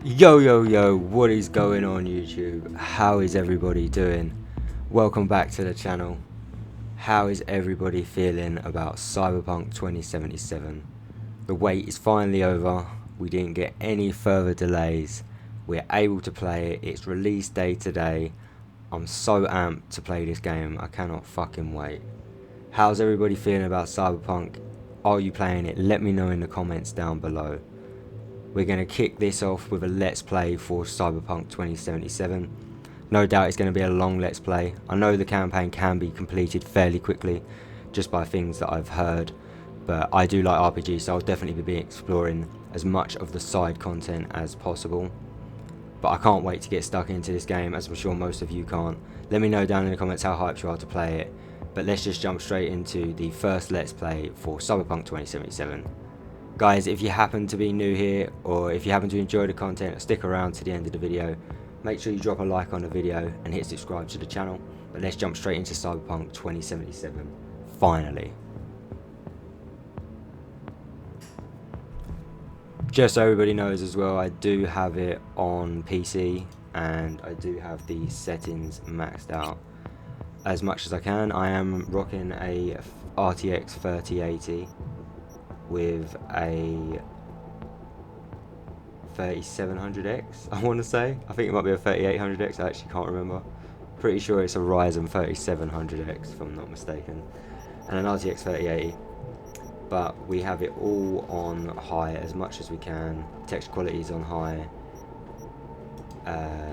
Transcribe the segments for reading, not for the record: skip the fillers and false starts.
Yo, what is going on YouTube? How is everybody doing? Welcome back to the channel. How is everybody feeling about Cyberpunk 2077? The wait is finally over. We didn't get any further delays. We're able to play it. It's release day today. I'm so amped to play this game. I cannot fucking wait. How's everybody feeling about Cyberpunk? Are you playing it? Let me know in the comments down below. We're going to kick this off with a let's play for Cyberpunk 2077. No doubt it's going to be a long let's play. I know the campaign can be completed fairly quickly just by things that I've heard, but I do like RPGs, so I'll definitely be exploring as much of the side content as possible. But I can't wait to get stuck into this game, as I'm sure most of you can't. Let me know down in the comments how hyped you are to play it. But let's just jump straight into the first let's play for Cyberpunk 2077. Guys, if you happen to be new here, or if you happen to enjoy the content, stick around to the end of the video. Make sure you drop a like on the video and hit subscribe to the channel. But let's jump straight into Cyberpunk 2077. Finally. Just so everybody knows as well, I do have it on PC and I do have the settings maxed out as much as I can. I am rocking a RTX 3080 with a 3700X, I want to say. I think it might be a 3800X, I actually can't remember. Pretty sure it's a Ryzen 3700X if I'm not mistaken, and an RTX 3080. But we have it all on high as much as we can. Texture quality is on high.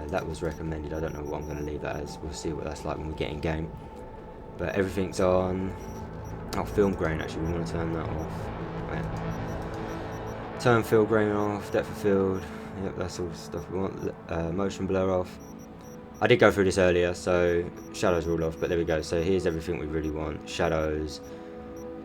That was recommended. I don't know what I'm going to leave that as. We'll see what that's like when we get in game. But everything's on. Oh, film grain, actually, we want to turn that off. Turn field grain off, depth of field, yep, that's all stuff we want. Motion blur off. I did go through this earlier, so shadows are all off, but there we go. So here's everything we really want. Shadows,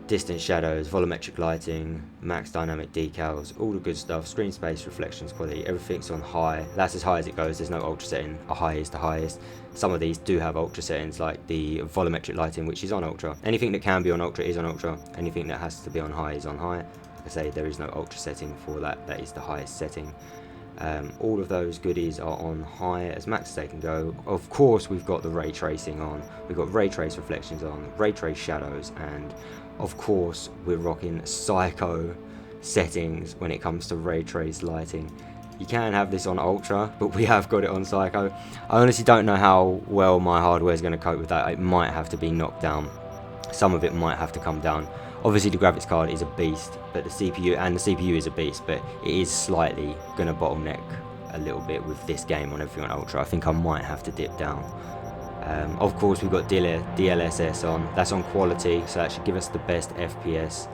distant shadows, volumetric lighting, max dynamic decals, all the good stuff. Screen space, reflections, quality, everything's on high. That's as high as it goes, there's no ultra setting. A high is the highest. Some of these do have ultra settings, like the volumetric lighting, which is on ultra. Anything that can be on ultra is on ultra. Anything that has to be on high is on high. Like I say, there is no ultra setting for that. That is the highest setting. All of those goodies are on high as max as they can go. Of course, we've got the ray tracing on. We've got ray trace reflections on, ray trace shadows, and of course, we're rocking psycho settings when it comes to ray trace lighting. You can have this on ultra, but we have got it on psycho. I honestly don't know how well my hardware is going to cope with that. It might have to be knocked down. Some of it might have to come down. Obviously the graphics card is a beast, but the CPU is a beast, but it is slightly going to bottleneck a little bit with this game on everything on ultra. I think I might have to dip down. Of course, we've got DLSS on. That's on quality, so that should give us the best FPS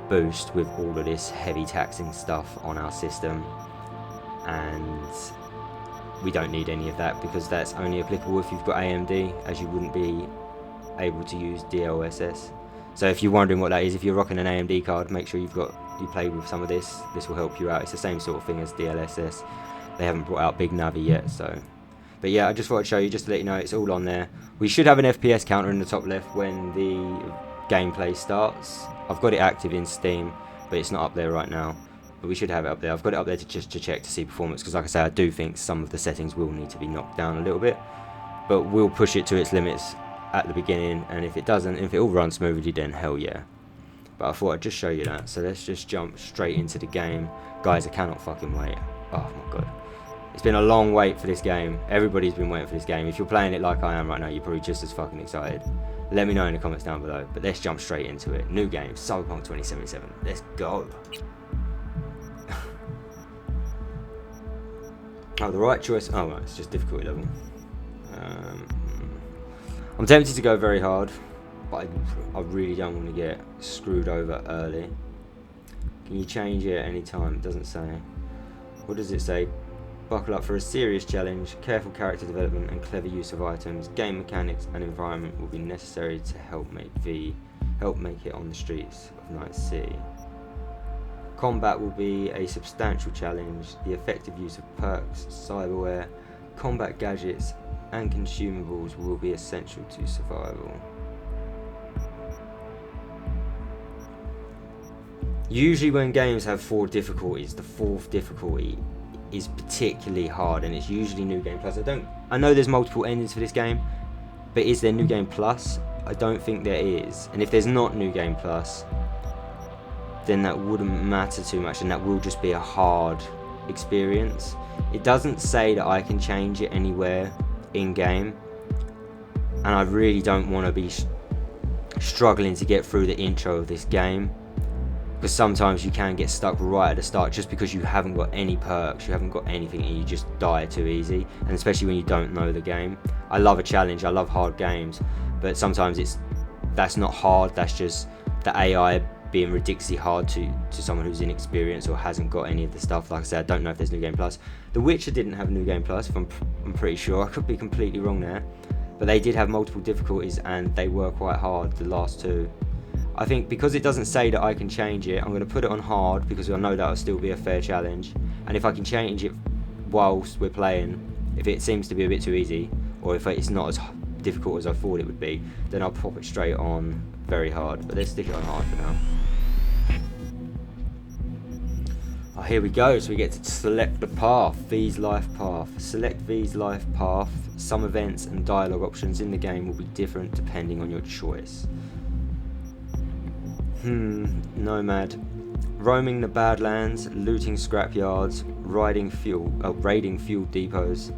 boost with all of this heavy taxing stuff on our system. And we don't need any of that because that's only applicable if you've got AMD, as you wouldn't be able to use DLSS. So if you're wondering what that is, if you're rocking an AMD card, make sure you play with some of this. This will help you out. It's the same sort of thing as DLSS. They haven't brought out Big Navi yet, so. But yeah, I just thought I'd show you, just to let you know, it's all on there. We should have an FPS counter in the top left when the gameplay starts. I've got it active in Steam, but it's not up there right now. But we should have it up there. I've got it up there to check to see performance, because like I say, I do think some of the settings will need to be knocked down a little bit. But we'll push it to its limits at the beginning, and if it doesn't, if it all runs smoothly, then hell yeah. But I thought I'd just show you that. So let's just jump straight into the game. Guys, I cannot fucking wait. Oh my god. It's been a long wait for this game. Everybody's been waiting for this game. If you're playing it like I am right now, you're probably just as fucking excited. Let me know in the comments down below. But let's jump straight into it. New game, Cyberpunk 2077. Let's go. Oh, the right choice. Oh, right, it's just difficulty level. I'm tempted to go very hard, but I really don't want to get screwed over early. Can you change it at any time? It doesn't say. What does it say? Buckle up for a serious challenge. Careful character development and clever use of items, game mechanics and environment will be necessary to help make it on the streets of Night City. Combat will be a substantial challenge. The effective use of perks, cyberware, combat gadgets and consumables will be essential to survival. Usually when games have 4 difficulties, the 4th difficulty is particularly hard, and it's usually New Game Plus. I know there's multiple endings for this game, but is there New Game Plus? I don't think there is. And if there's not New Game Plus, then that wouldn't matter too much, and that will just be a hard experience. It doesn't say that I can change it anywhere in game, and I really don't want to be struggling to get through the intro of this game, because sometimes you can get stuck right at the start just because you haven't got any perks, you haven't got anything, and you just die too easy. And especially when you don't know the game. I love a challenge, I love hard games, but sometimes that's not hard, that's just the AI being ridiculously hard to someone who's inexperienced or hasn't got any of the stuff. Like I said, I don't know if there's New Game Plus. The Witcher didn't have New Game Plus, I'm pretty sure. I could be completely wrong there, but they did have multiple difficulties, and they were quite hard, the last two. I think because it doesn't say that I can change it, I'm going to put it on hard, because I know that'll still be a fair challenge. And if I can change it whilst we're playing, if it seems to be a bit too easy, or if it's not as difficult as I thought it would be, then I'll pop it straight on very hard. But let's stick it on hard for now. Oh, here we go, so we get to select the path, V's life path. Select V's life path. Some events and dialogue options in the game will be different depending on your choice. Nomad. Roaming the Badlands, looting scrapyards, raiding fuel depots.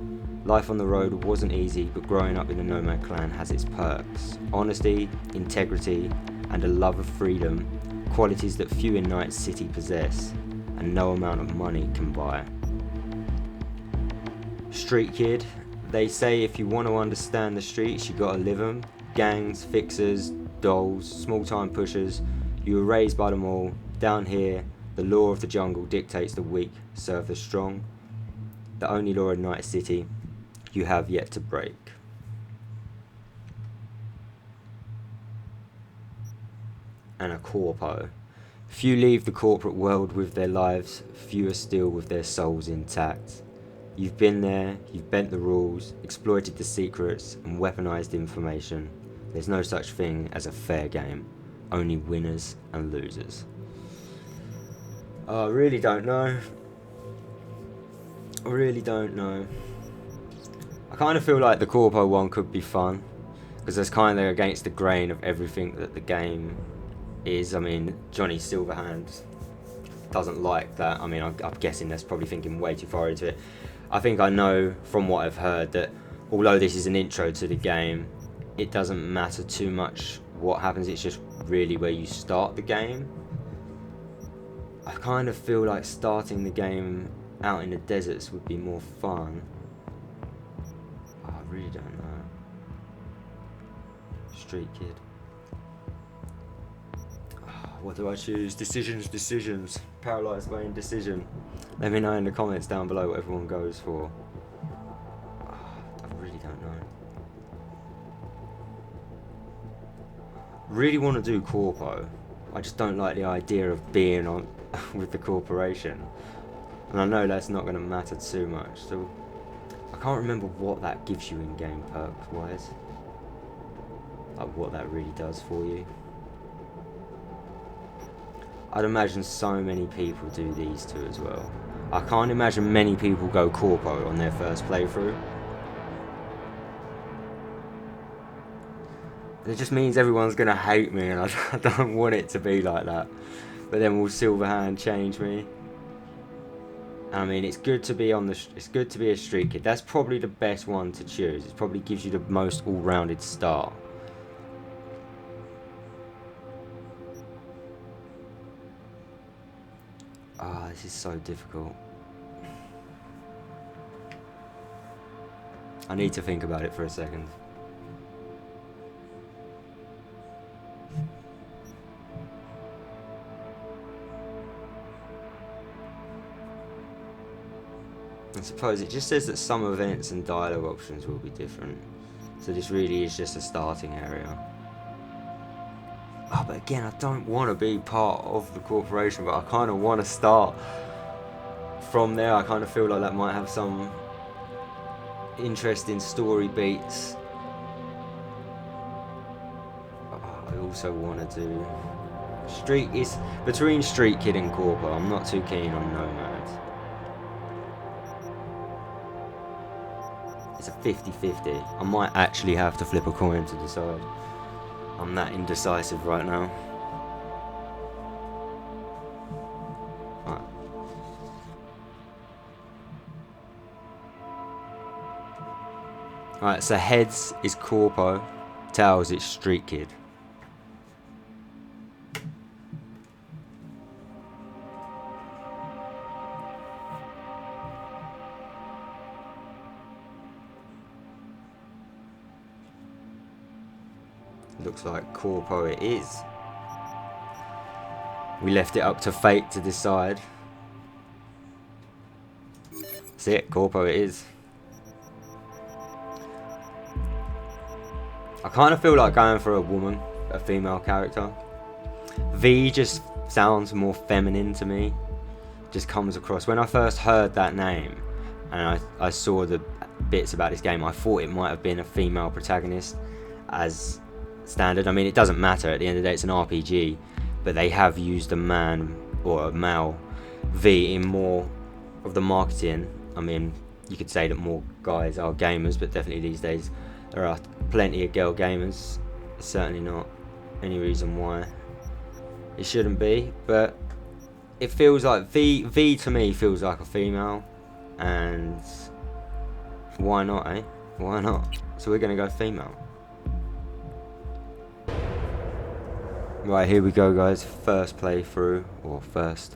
Life on the road wasn't easy, but growing up in the Nomad clan has its perks. Honesty, integrity, and a love of freedom, qualities that few in Night City possess, and no amount of money can buy. Street Kid. They say if you want to understand the streets, you gotta live them. Gangs, fixers, dolls, small-time pushers. You were raised by them all. Down here, the law of the jungle dictates the weak serve the strong. The only law in Night City you have yet to break. And a corpo. Few leave the corporate world with their lives, fewer still with their souls intact. You've been there, you've bent the rules, exploited the secrets, and weaponized information. There's no such thing as a fair game. Only winners and losers. I really don't know. I really don't know. I kind of feel like the Corpo one could be fun, because that's kind of against the grain of everything that the game is. I mean, Johnny Silverhand doesn't like that. I mean, I'm guessing that's probably thinking way too far into it. I think I know from what I've heard that although this is an intro to the game, it doesn't matter too much what happens, it's just really where you start the game. I kind of feel like starting the game out in the deserts would be more fun. Oh, I really don't know. Street Kid. Oh, what do I choose? Decisions. Paralysed by indecision. Let me know in the comments down below what everyone goes for. Oh, I really don't know. Really want to do Corpo. I just don't like the idea of being on with the corporation, and I know that's not going to matter too much. So I can't remember what that gives you in game perks wise, like what that really does for you. I'd imagine so many people do these two as well. I can't imagine many people go Corpo on their first playthrough. It just means everyone's gonna hate me, and I don't want it to be like that. But then will Silverhand change me? I mean, it's good to be it's good to be a Street Kid. That's probably the best one to choose. It probably gives you the most all-rounded start. Ah, this is so difficult. I need to think about it for a second. I suppose it just says that some events and dialogue options will be different. So this really is just a starting area. Oh, but again, I don't want to be part of the corporation, but I kind of want to start from there. I kind of feel like that might have some interesting story beats. Oh, I also want to do between Street Kid and Corpo. I'm not too keen on Nomad. It's a 50-50. I might actually have to flip a coin to decide. I'm that indecisive right now. Right. Alright, so heads is Corpo, tails it's Street Kid. Looks like Corpo it is. We left it up to fate to decide. That's it, Corpo it is. I kind of feel like going for a woman, a female character. V just sounds more feminine to me. Just comes across. When I first heard that name and I saw the bits about this game, I thought it might have been a female protagonist as standard. I mean, it doesn't matter. At the end of the day, it's an RPG, but they have used a man or a male V in more of the marketing. I mean, you could say that more guys are gamers, but definitely these days there are plenty of girl gamers. It's certainly not any reason why it shouldn't be, but it feels like V to me feels like a female, and why not, eh? Why not? So we're gonna go female. Right, here we go, guys. First playthrough, or first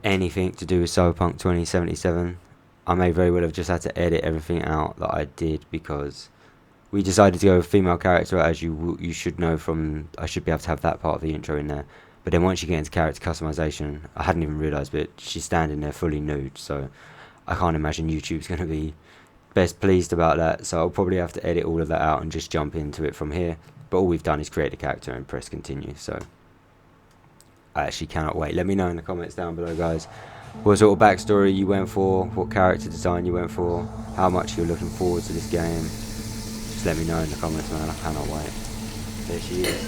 anything to do with CyberPunk 2077. I may very well have just had to edit everything out that I did because we decided to go with a female character, as you should know from. I should be able to have that part of the intro in there. But then once you get into character customization, I hadn't even realised, but she's standing there fully nude, so I can't imagine YouTube's going to be best pleased about that. So I'll probably have to edit all of that out and just jump into it from here. But all we've done is create a character and press continue, so I actually cannot wait. Let me know in the comments down below, guys, what sort of backstory you went for, what character design you went for, how much you're looking forward to this game. Just let me know in the comments, man. I cannot wait. There she is.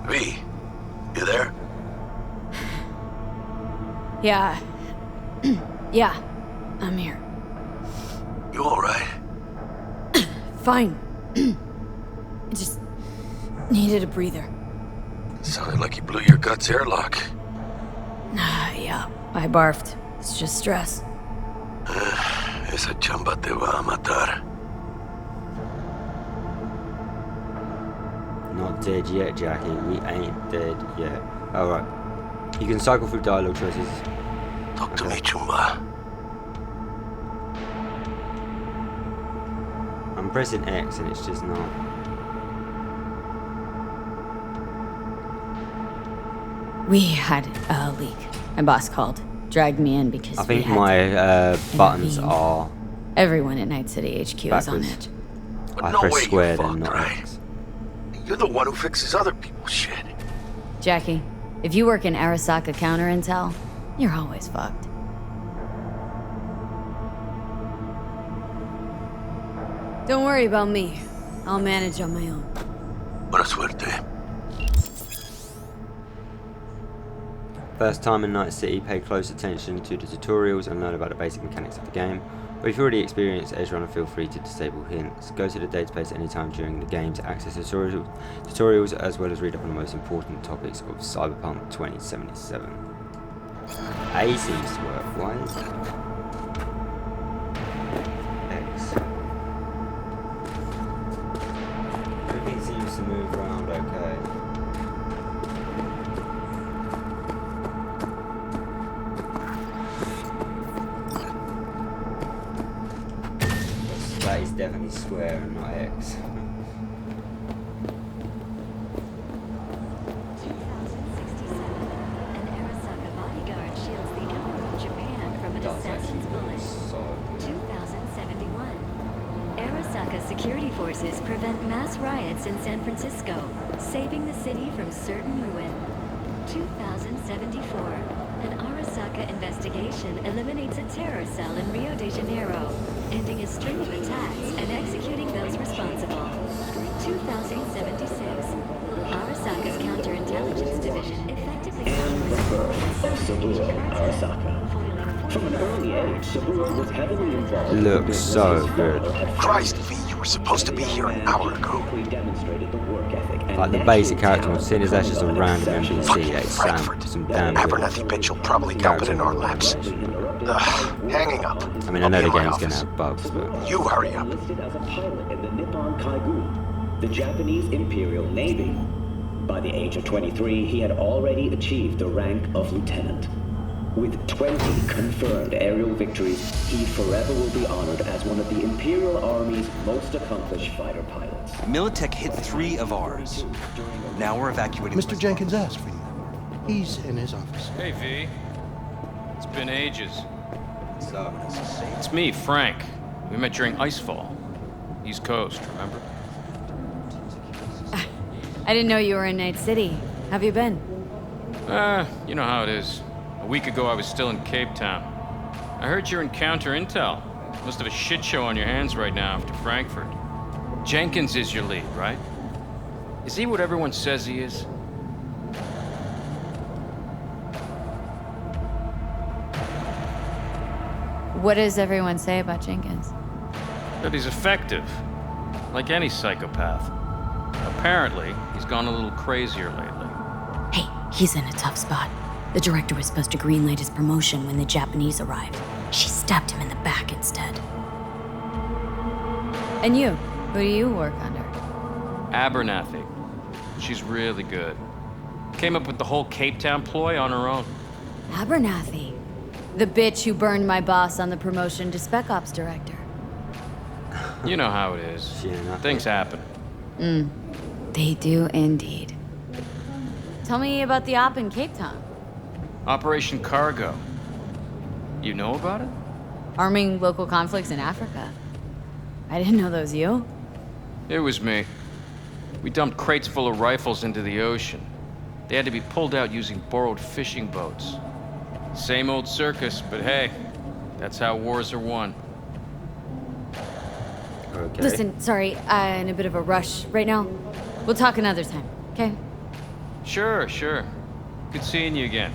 V, you there? Yeah. Yeah, I'm here. You alright? Fine. I just needed a breather. Sounded like you blew your guts airlock. Yeah, I barfed. It's just stress. Esa chamba te va a matar. Not dead yet, Jackie. We ain't dead yet. Alright. You can cycle through dialogue choices. Talk to me, Chumba. I'm pressing X and it's just not. We had a leak. My boss called. Dragged me in because I think my buttons are. Everyone at Night City HQ is on it. But I no press way square you're then, fucked, not right? X. You're the one who fixes other people's shit. Jackie, if you work in Arasaka counter intel, you're always fucked. Don't worry about me. I'll manage on my own. Buena suerte. First time in Night City, pay close attention to the tutorials and learn about the basic mechanics of the game. But if you've already experienced Edge Runner, feel free to disable hints. Go to the database anytime during the game to access tutorials as well as read up on the most important topics of Cyberpunk 2077. A seems to work. Why is that? X. Everything seems to move around okay. That is definitely square and not X. 2067, an Arasaka bodyguard shields the Emperor of Japan from an assassin's bullet. 2071, Arasaka security forces prevent mass riots in San Francisco, saving the city from certain ruin. 2074, an Arasaka investigation eliminates a terror cell in Rio de Janeiro, ending a string of attacks and executing those responsible. 2076, Arasaka's counterintelligence division effectively counters Saburo Arasaka. From an early age, Saburo was heavily involved. Looks so good. Christ, V, you were supposed to be here an hour ago. Like the basic character was seen as that's just a random NPC. It's some damn good. Abernathy bitch will probably dump it in our laps. Hanging up. I mean, I know the game's gonna have bugs, but You hurry up. Listed as a pilot in the Nippon Kaigun, the Japanese Imperial Navy. By the age of 23, he had already achieved the rank of lieutenant. With 20 confirmed aerial victories, he forever will be honored as one of the Imperial Army's most accomplished fighter pilots. Militech hit 3 of ours. Now we're evacuating. Mr. Jenkins asked for you. He's in his office. Hey, V. It's been ages. so It's me, Frank. We met during Icefall. East Coast, remember? I didn't know you were in Night City. Have you been? You know how it is. A week ago, I was still in Cape Town. I heard you're in counter intel. Must have a shit show on your hands right now after Frankfurt. Jenkins is your lead, right? Is he what everyone says he is? What does everyone say about Jenkins? That he's effective. Like any psychopath. Apparently, he's gone a little crazier lately. Hey, he's in a tough spot. The director was supposed to greenlight his promotion when the Japanese arrived. She stabbed him in the back instead. And you? Who do you work under? Abernathy. She's really good. Came up with the whole Cape Town ploy on her own. Abernathy. The bitch who burned my boss on the promotion to Spec Ops director. You know how it is. Things happen. They do indeed. Tell me about the op in Cape Town. Operation Cargo. You know about it? Arming local conflicts in Africa. I didn't know that was you. It was me. We dumped crates full of rifles into the ocean. They had to be pulled out using borrowed fishing boats. Same old circus, but hey, that's how wars are won. okay. Listen, sorry, I'm in a bit of a rush right now. We'll talk another time, okay? Sure. Good seeing you again.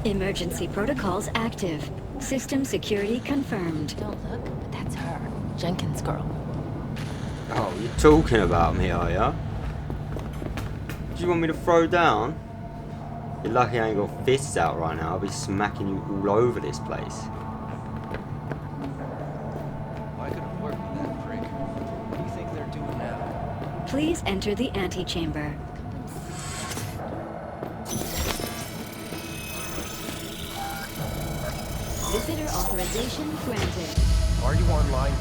Emergency protocols active. System security confirmed. Don't look, but that's her. Jenkins' girl. Oh, you're talking about me, are ya? Do you want me to throw down? You're lucky I ain't got fists out right now. I'll be smacking you all over this place. Why could it work with that prick? What do you think they're doing now? Please enter the antechamber. Visitor authorization granted. Are you online?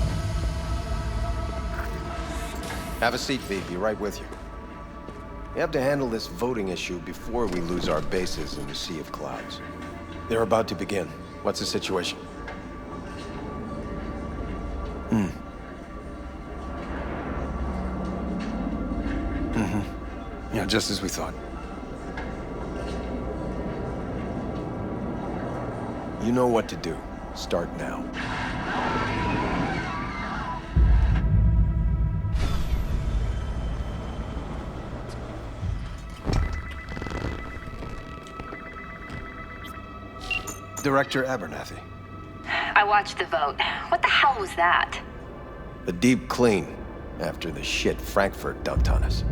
Have a seat, V. Be right with you. We have to handle this voting issue before we lose our bases in the sea of clouds. They're about to begin. What's the situation? Yeah, just as we thought. You know what to do. Start now. Director Abernathy. I watched the vote. What the hell was that? A deep clean after the shit Frankfurt dumped on us.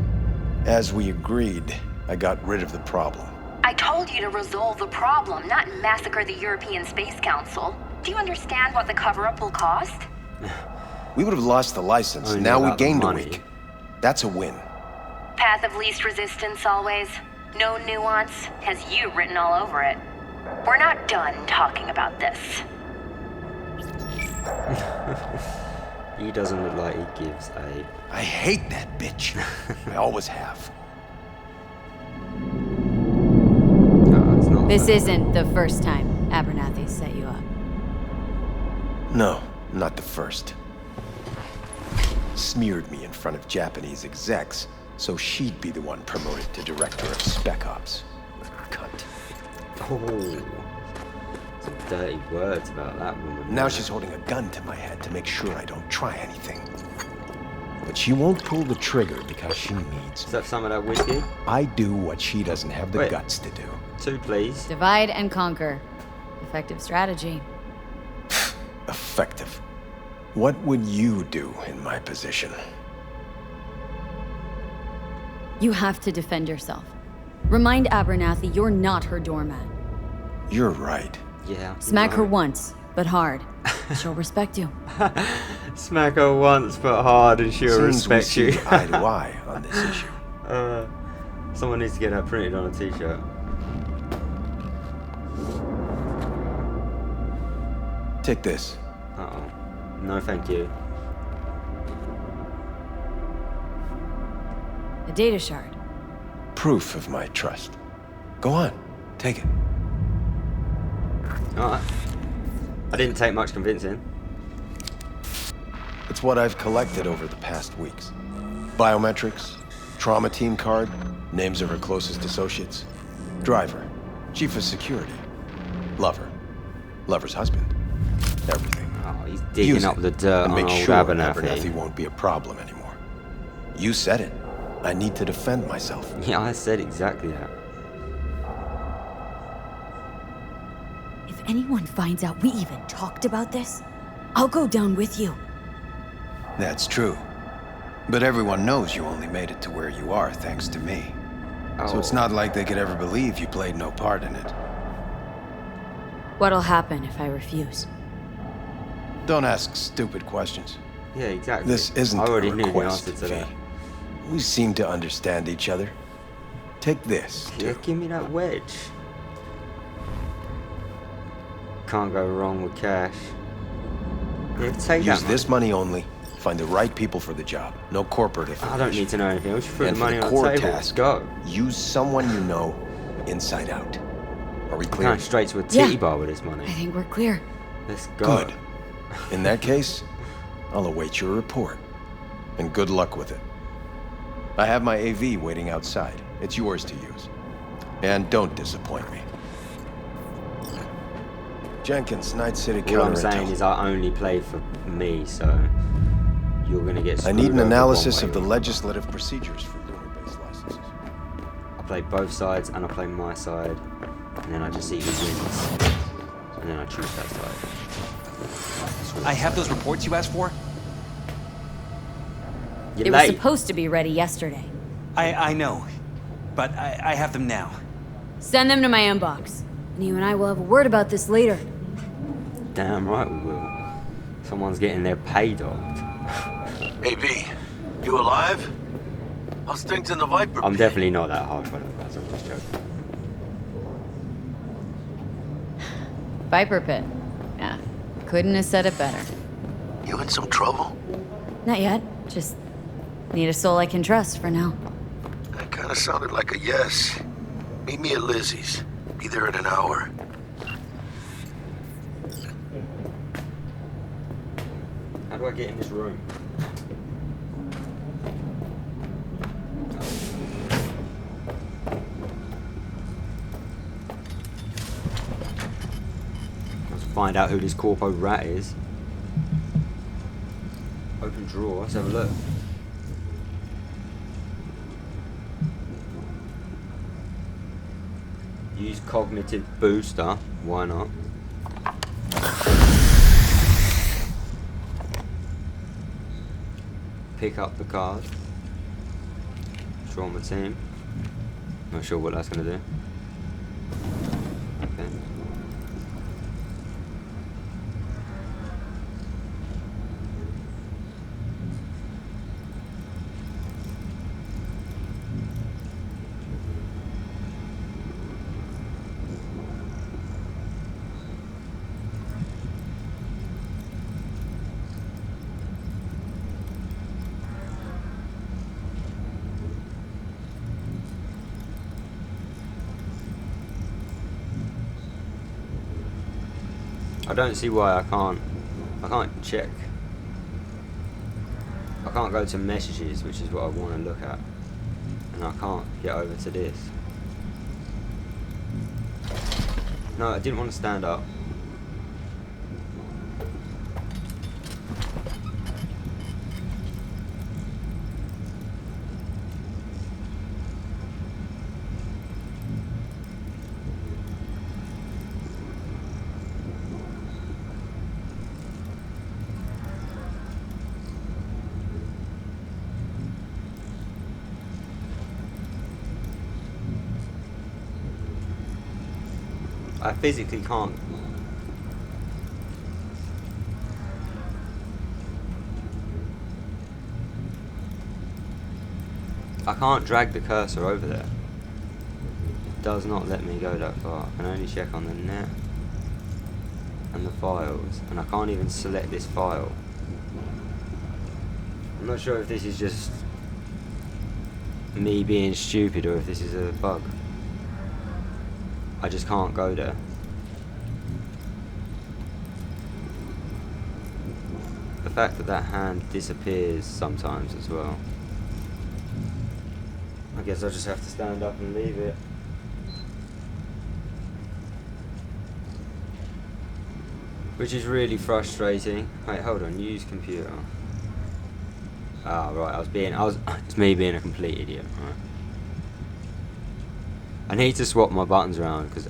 As we agreed, I got rid of the problem. I told you to resolve the problem, not massacre the European Space Council. Do you understand what the cover-up will cost? We would have lost the license. Only Now we about the gained a money. week. That's a win. Path of least resistance always. No nuance. Has you written all over it. We're not done talking about this. He doesn't look like he gives a... I hate that bitch. I always have. No, it's not This that. isn't the first time Abernathy set you up. No, not the first. Smeared me in front of Japanese execs, so she'd be the one promoted to director of Spec Ops. Cunt. Oh, some dirty words about that woman. Now she's holding a gun to my head to make sure I don't try anything. but she won't pull the trigger because she needs Is that some of that whiskey? I do what she doesn't have the Wait. guts to do. 2, please. Divide and conquer. Effective strategy. Effective. What would you do in my position? You have to defend yourself. Remind Abernathy you're not her doormat. You're right. Yeah. Smack her once, but hard. She'll respect you. Smack her once, but hard, and she'll Seems we respect see you. eye to eye on this issue. Someone needs to get that printed on a t-shirt. Take this. Uh-oh. No, thank you. A data shard. Proof of my trust. Go on, take it. Alright. I didn't take much convincing. It's what I've collected over the past weeks. Biometrics, trauma team card, names of her closest associates, driver, chief of security, lover, lover's husband, everything. Oh, he's digging Use up it the dirt and on make old sure Abernathy. Abernathy won't be a problem anymore. You said it. I need to defend myself. Yeah, I said exactly that. If anyone finds out we even talked about this, I'll go down with you. That's true. But everyone knows you only made it to where you are thanks to me. So it's not like they could ever believe you played no part in it. What'll happen if I refuse? Don't ask stupid questions. Yeah, exactly. This isn't I already a knew the request, answer to that. V. We seem to understand each other. Take this, Yeah, too. give me that wedge. Can't go wrong with cash. Yeah, take Use that this money only. Find the right people for the job. No corporate affiliation. I don't need to know anything. Let's put And the for money the on core the table. task, Go. use someone you know inside out. Are we clear? Going straight to a Yeah. titty bar with this money. I think we're clear. Let's go. Good. In that case, I'll await your report. And good luck with it. I have my AV waiting outside. It's yours to use. And don't disappoint me. Jenkins, Night City All Counter I'm saying Intel. is I only play for me, so you're gonna get I screwed need an over analysis one of the way. legislative procedures for lunar-based licenses. I play both sides and I play my side, and then I just see who wins, and then I choose that side. I have those reports you asked for? You're They were late. supposed to be ready yesterday. I know. But I have them now. Send them to my inbox. And you and I will have a word about this later. Damn right we will. Someone's getting their pay dogged. Hey, V, you alive? How's things in the Viper? I'm definitely not that hard, but I'm just joking. Viper Pit. Yeah. Couldn't have said it better. You in some trouble? Not yet. Just need a soul I can trust for now. That kind of sounded like a yes. Meet me at Lizzie's. Be there in an hour. How do I get in this room? Let's find out who this corpo rat is. Open drawer, let's have a look. Use cognitive booster, why not? Pick up the card. Trauma team. Not sure what that's gonna do. Okay. I don't see why I can't check. I can't go to messages, which is what I want to look at, and I can't get over to this. No, I didn't want to stand up. I physically can't. I can't drag the cursor over there. It does not let me go that far. I can only check on the net and the files, and I can't even select this file. I'm not sure if this is just me being stupid or if this is a bug. I just can't go there. The fact that that hand disappears sometimes as well. I guess I'll just have to stand up and leave it. Which is really frustrating. Wait, hold on, use computer. Ah, right, it's me being a complete idiot, right. I need to swap my buttons around, because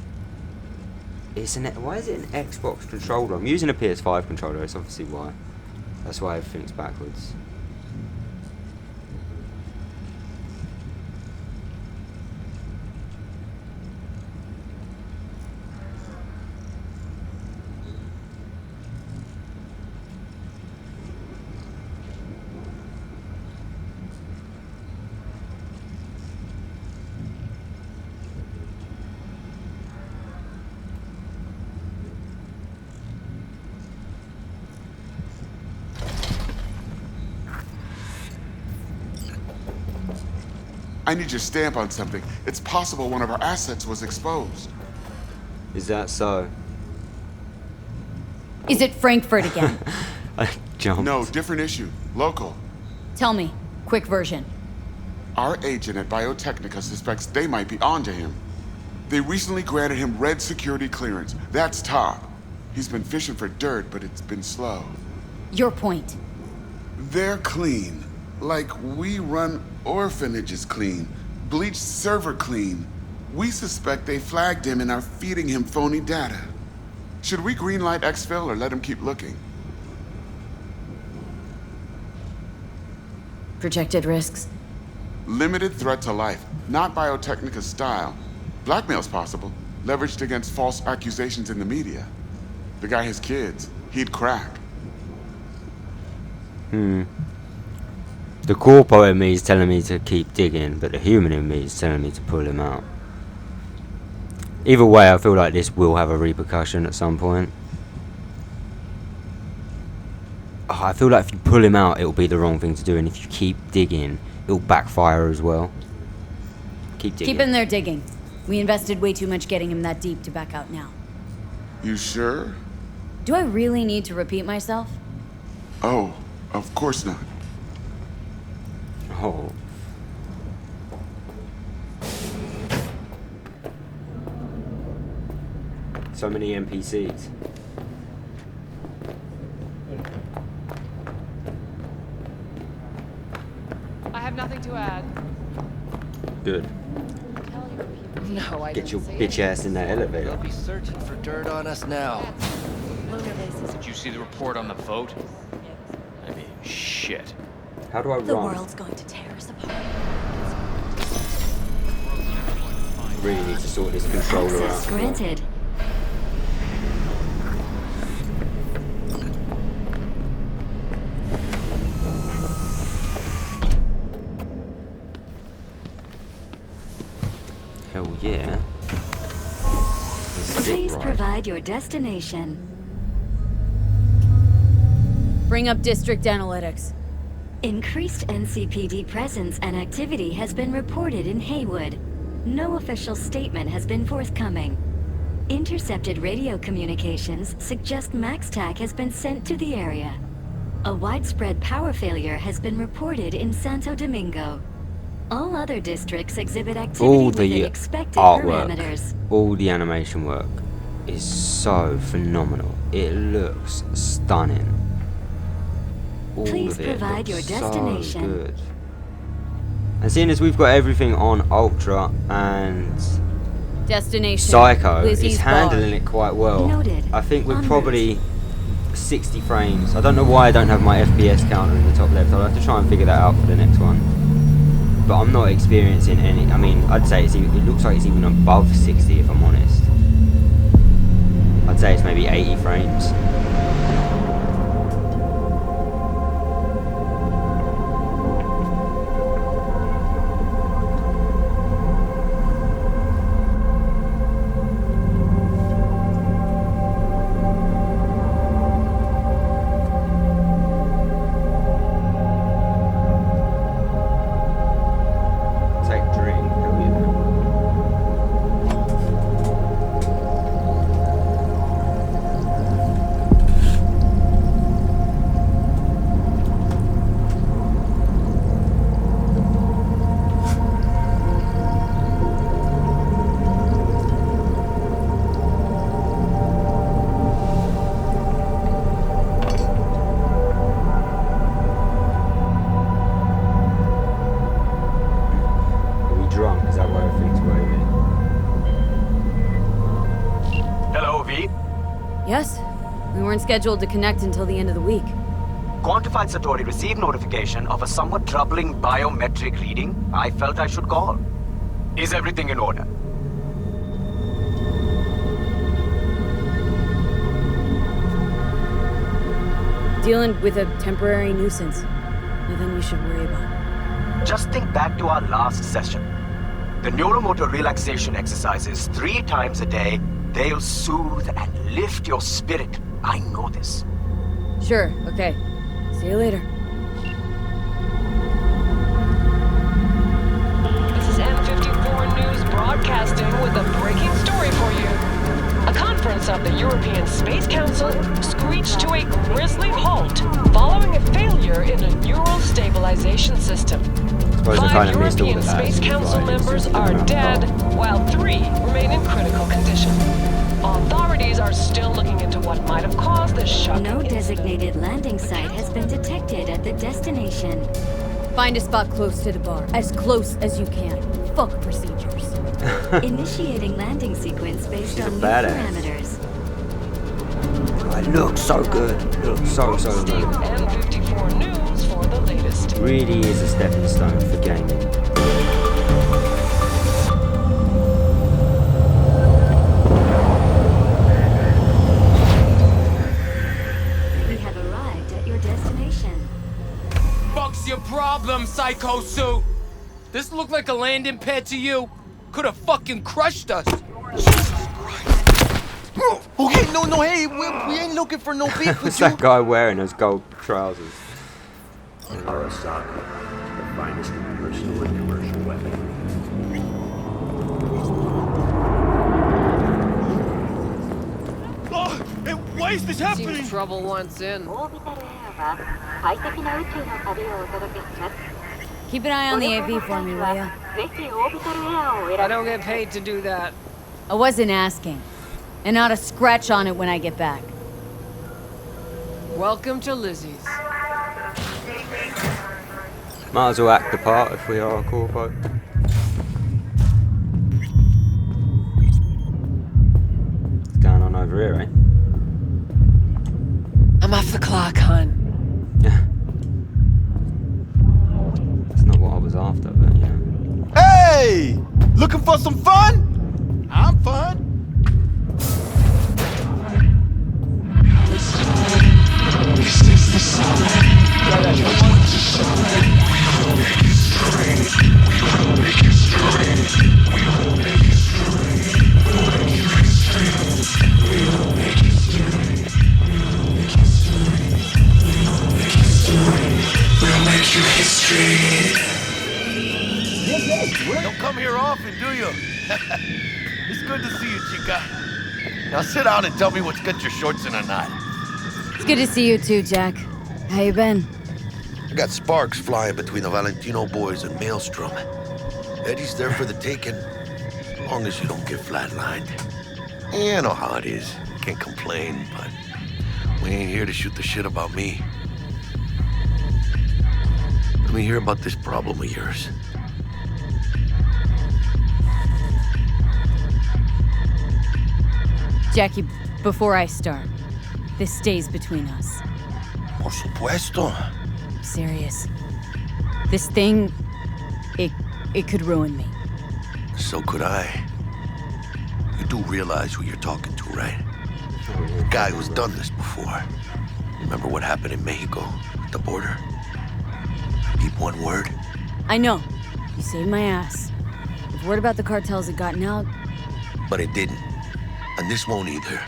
why is it an Xbox controller? I'm using a PS5 controller, that's obviously why. That's why everything's backwards. I need your stamp on something. It's possible one of our assets was exposed. Is that so? Is it Frankfurt again? I jumped. No, different issue. Local. Tell me. Quick version. Our agent at Biotechnica suspects they might be onto him. They recently granted him red security clearance. That's top. He's been fishing for dirt, but it's been slow. Your point. They're clean. Like we run orphanages clean. Bleached server clean. We suspect they flagged him and are feeding him phony data. Should we greenlight exfil or let him keep looking? Projected risks? Limited threat to life. Not Biotechnica's style. Blackmail's possible. Leveraged against false accusations in the media. The guy has kids. He'd crack. The corpo in me is telling me to keep digging, but the human in me is telling me to pull him out. Either way, I feel like this will have a repercussion at some point. Oh, I feel like if you pull him out, it'll be the wrong thing to do, and if you keep digging, it'll backfire as well. Keep digging. Keep in there digging. We invested way too much getting him that deep to back out now. You sure? Do I really need to repeat myself? Oh, of course not. Oh. So many NPCs. I have nothing to add. Good. No, I Get your didn't bitch say ass in that elevator. They'll be searching for dirt on us now. Did you see the report on the vote? I mean, shit. How do I The run? world's going to tear us apart. Really need to sort this controller Access out. granted. Hell yeah. This is it, Please right? provide your destination. Bring up district analytics. Increased NCPD presence and activity has been reported in Haywood. No official statement has been forthcoming. Intercepted radio communications suggest MaxTac has been sent to the area. A widespread power failure has been reported in Santo Domingo. All other districts exhibit activity All within the expected artwork, parameters. all the animation work is so phenomenal. It looks stunning. All Please of it provide your looks destination. so good. And seeing as we've got everything on Ultra and Destination. Psycho Lizzie's is handling bar. it quite well. Noted. I think we're En route. probably 60 frames. I don't know why I don't have my FPS counter in the top left. I'll have to try and figure that out for the next one. But I'm not experiencing any. I mean, I'd say it looks like it's even above 60 if I'm honest. say it's maybe 80 frames. Yes. We weren't scheduled to connect until the end of the week. Quantified Satori received notification of a somewhat troubling biometric reading. I felt I should call. Is everything in order? Dealing with a temporary nuisance. Nothing you should worry about. Just think back to our last session. The neuromotor relaxation exercises 3 times a day. They'll soothe and lift your spirit. I know this. Sure, okay. See you later. This is M54 News broadcasting with a breaking story for you. A conference of the European Space Council screeched to a grisly halt following a failure in a neural stabilization system. 5 European Space Council members are dead, while 3 remain in critical condition. Authorities are still looking into what might have caused the shocking No designated landing site has been detected at the destination. Find a spot close to the bar. As close as you can. Fuck procedures. Initiating landing sequence based on new parameters. I look so good. It looks so good. M54 News for the latest. Really is a stepping stone for gaming. We have arrived at your destination. Fuck's your problem, Psycho Sue? This look like a landing pad to you? Could have fucking crushed us. Okay, no, hey, we ain't looking for no beef with What's you. that guy wearing those gold trousers? Arasaka, the finest personal and commercial weapon. Oh, and why is this happening? Seems trouble once in. Keep an eye on the AV for me, will ya? I don't get paid to do that. I wasn't asking. And not a scratch on it when I get back. Welcome to Lizzie's. Might as well act the part if we are a corpo. What's going on over here, eh? I'm off the clock, hon. That's not what I was after, but yeah. Hey! Looking for some fun? I'm fun. This is the sound. We will make history. We will make history. We will make history. We will make history. We will make history. We'll make you history. Don't come here often, do you? It's good to see you, chica. Now sit down and tell me what's got your shorts in a knot. It's good to see you too, Jack. How you been? I got sparks flying between the Valentino boys and Maelstrom. Eddie's there for the taking, as long as you don't get flatlined. Yeah, I know how it is. Can't complain, but we ain't here to shoot the shit about me. Let me hear about this problem of yours. Jackie, before I start, this stays between us. Por supuesto. I'm serious. This thing, it could ruin me. So could I. You do realize who you're talking to, right? Guy who's done this before. Remember what happened in Mexico, at the border? Keep one word. I know. You saved my ass. If word about the cartels had gotten out... But it didn't. And this won't either.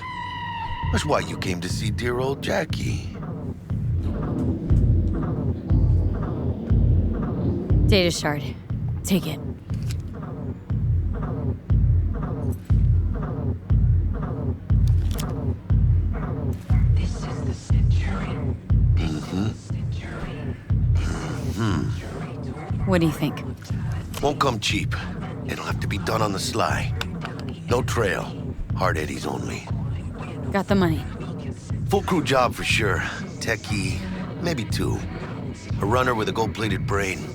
That's why you came to see dear old Jackie. Data shard. Take it. What do you think? Won't come cheap. It'll have to be done on the sly. No trail. Hard eddies only. Got the money. Full crew job for sure. Techie, maybe two. A runner with a gold-plated brain.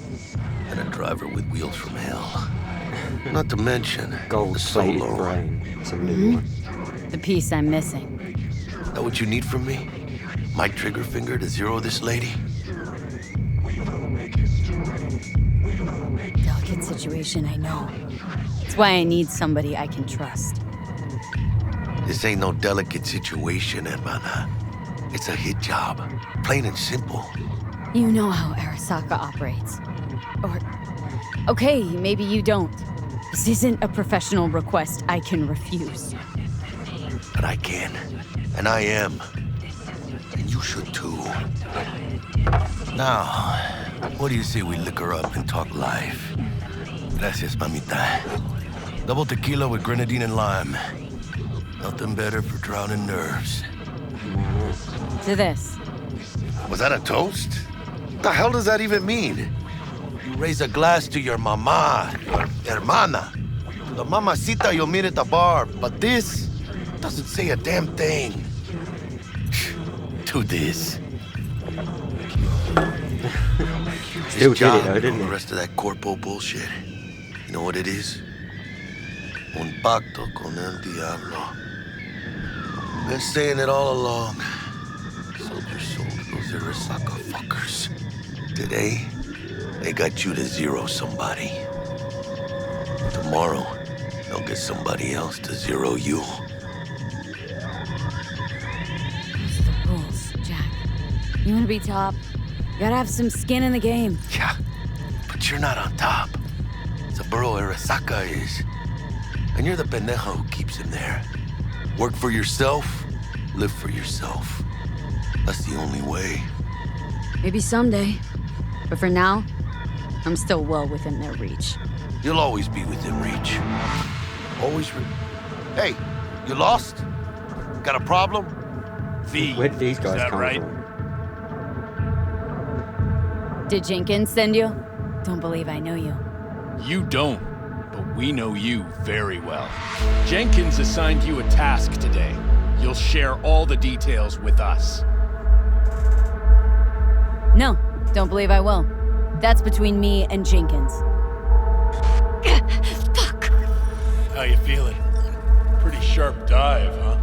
And a driver with wheels from hell. Not to mention gold-plated brain. It's a new one. The piece I'm missing. That what you need from me? My trigger finger to zero this lady? Delicate situation, I know. That's why I need somebody I can trust. This ain't no delicate situation, hermana. It's a hit job. Plain and simple. You know how Arasaka operates. Or... okay, maybe you don't. This isn't a professional request I can refuse. But I can. And I am. And you should too. Now, what do you say we liquor up and talk life? Gracias, mamita. Double tequila with grenadine and lime. Nothing better for drowning nerves. To this. Was that a toast? What the hell does that even mean? You raise a glass to your mama, your hermana. The mamacita you'll meet at the bar, but this doesn't say a damn thing. To this. Still did it though, didn't The it? rest of that corpo bullshit. You know what it is? Un pacto con el diablo. Been saying it all along. Sold your soul to those Arasaka fuckers. Today, they got you to zero somebody. Tomorrow, they'll get somebody else to zero you. Those are the rules, Jack. You wanna be top? You gotta have some skin in the game. Yeah, but you're not on top. Saburo Arasaka is. And you're the pendejo who keeps him there. Work for yourself, live for yourself. That's the only way. Maybe someday. But for now, I'm still well within their reach. You'll always be within reach. Always Hey, you lost? Got a problem? Where did these guys come from? Did Jenkins send you? Don't believe I know you. You don't, but we know you very well. Jenkins assigned you a task today. You'll share all the details with us. No, don't believe I will. That's between me and Jenkins. Fuck! How you feeling? Pretty sharp dive, huh?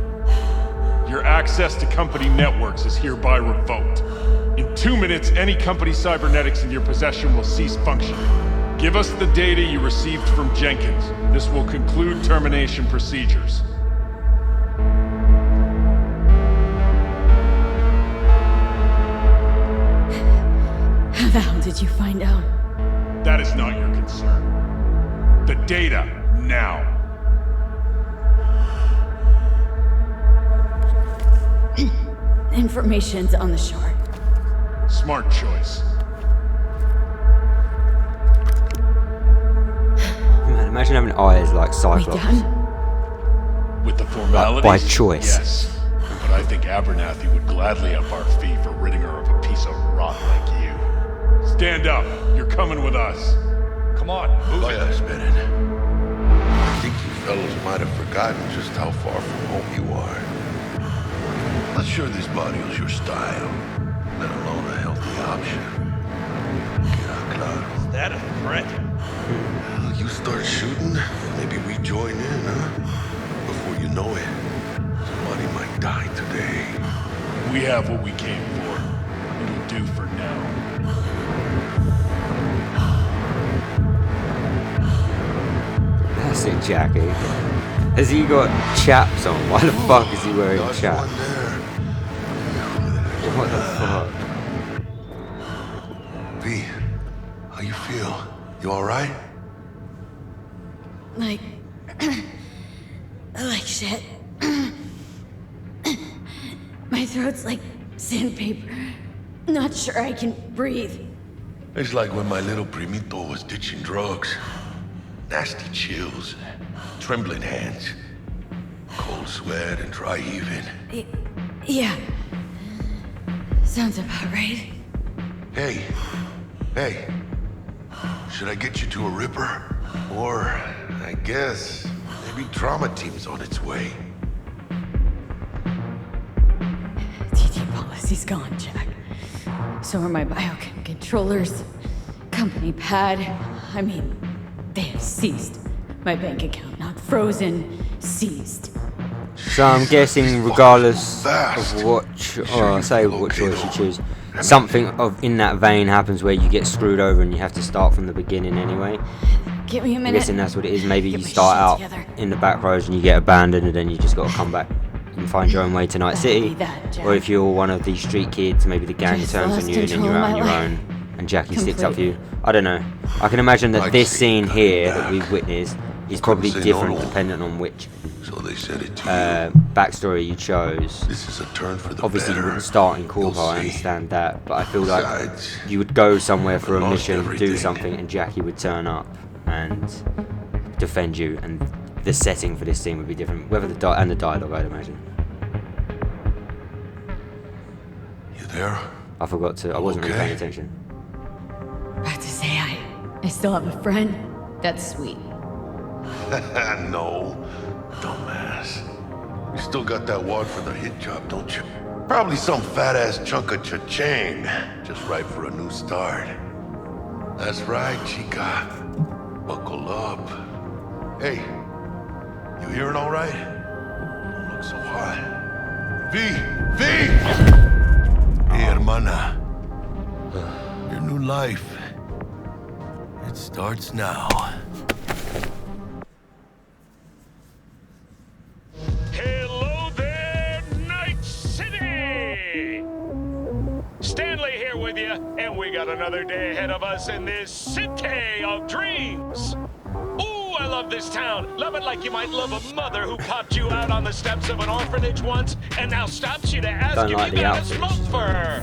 Your access to company networks is hereby revoked. In 2 minutes, any company cybernetics in your possession will cease functioning. Give us the data you received from Jenkins. This will conclude termination procedures. How the hell did you find out? That is not your concern. The data, now. Information's on the shard. Smart choice. Man, imagine having eyes like Cyclops. With the formalities? By choice. Yes. But I think Abernathy would gladly up our fee for ridding her of a piece of rot like you. Stand up. You're coming with us. Come on, move it. I think you fellows might have forgotten just how far from home you are. Not sure this body's your style, let alone a healthy option. Is that a threat? Well, you start shooting, maybe we join in, huh? Before you know it, somebody might die today. We have what we came for. It'll do for now. That's it, Jackie. Has he got chaps on? Why the fuck is he wearing chaps? What the fuck? V, how you feel? You alright? Like shit. My throat's like sandpaper. Not sure I can breathe. It's like when my little primito was ditching drugs. Nasty chills, trembling hands, cold sweat and dry heaving. Yeah. Sounds about right. Hey, should I get you to a Ripper? Or, I guess, maybe trauma team's on its way. TT policy's gone, Jack. So are my biochem controllers, company pad. I mean, they have seized my bank account, not frozen, seized. So I'm guessing, regardless of what, what choice you choose, something in that vein happens where you get screwed over and you have to start from the beginning anyway. Give me a minute. I'm guessing that's what it is. Maybe you start out in the back rows and you get abandoned, and then you just got to come back and find your own way to Night City. Or if you're one of these street kids, maybe the gang turns on you and then you're out on your own and Jackie sticks up for you. I don't know. I can imagine that this scene here that we've witnessed is probably different depending on which backstory you chose. This is a turn for the Obviously better. you wouldn't start in Corpo, I understand that, but I feel like you would go somewhere for a mission, do something, and Jackie would turn up and defend you, and the setting for this scene would be different, whether the dialogue, I'd imagine. You there? I forgot to. I wasn't really paying attention. About to say I still have a friend. That's sweet. No, dumbass. You still got that wad for the hit job, don't you? Probably some fat-ass chunk of cha-ching, just right for a new start. That's right, chica. Buckle up. Hey, you hearing all right? Don't look so hot. V! Hey, hermana. Your new life. It starts now. Hello there, Night City! Stanley here with you, and we got another day ahead of us in this city of dreams. Ooh, I love this town. Love it like you might love a mother who popped you out on the steps of an orphanage once and now stops you to ask if you got a smoke for her.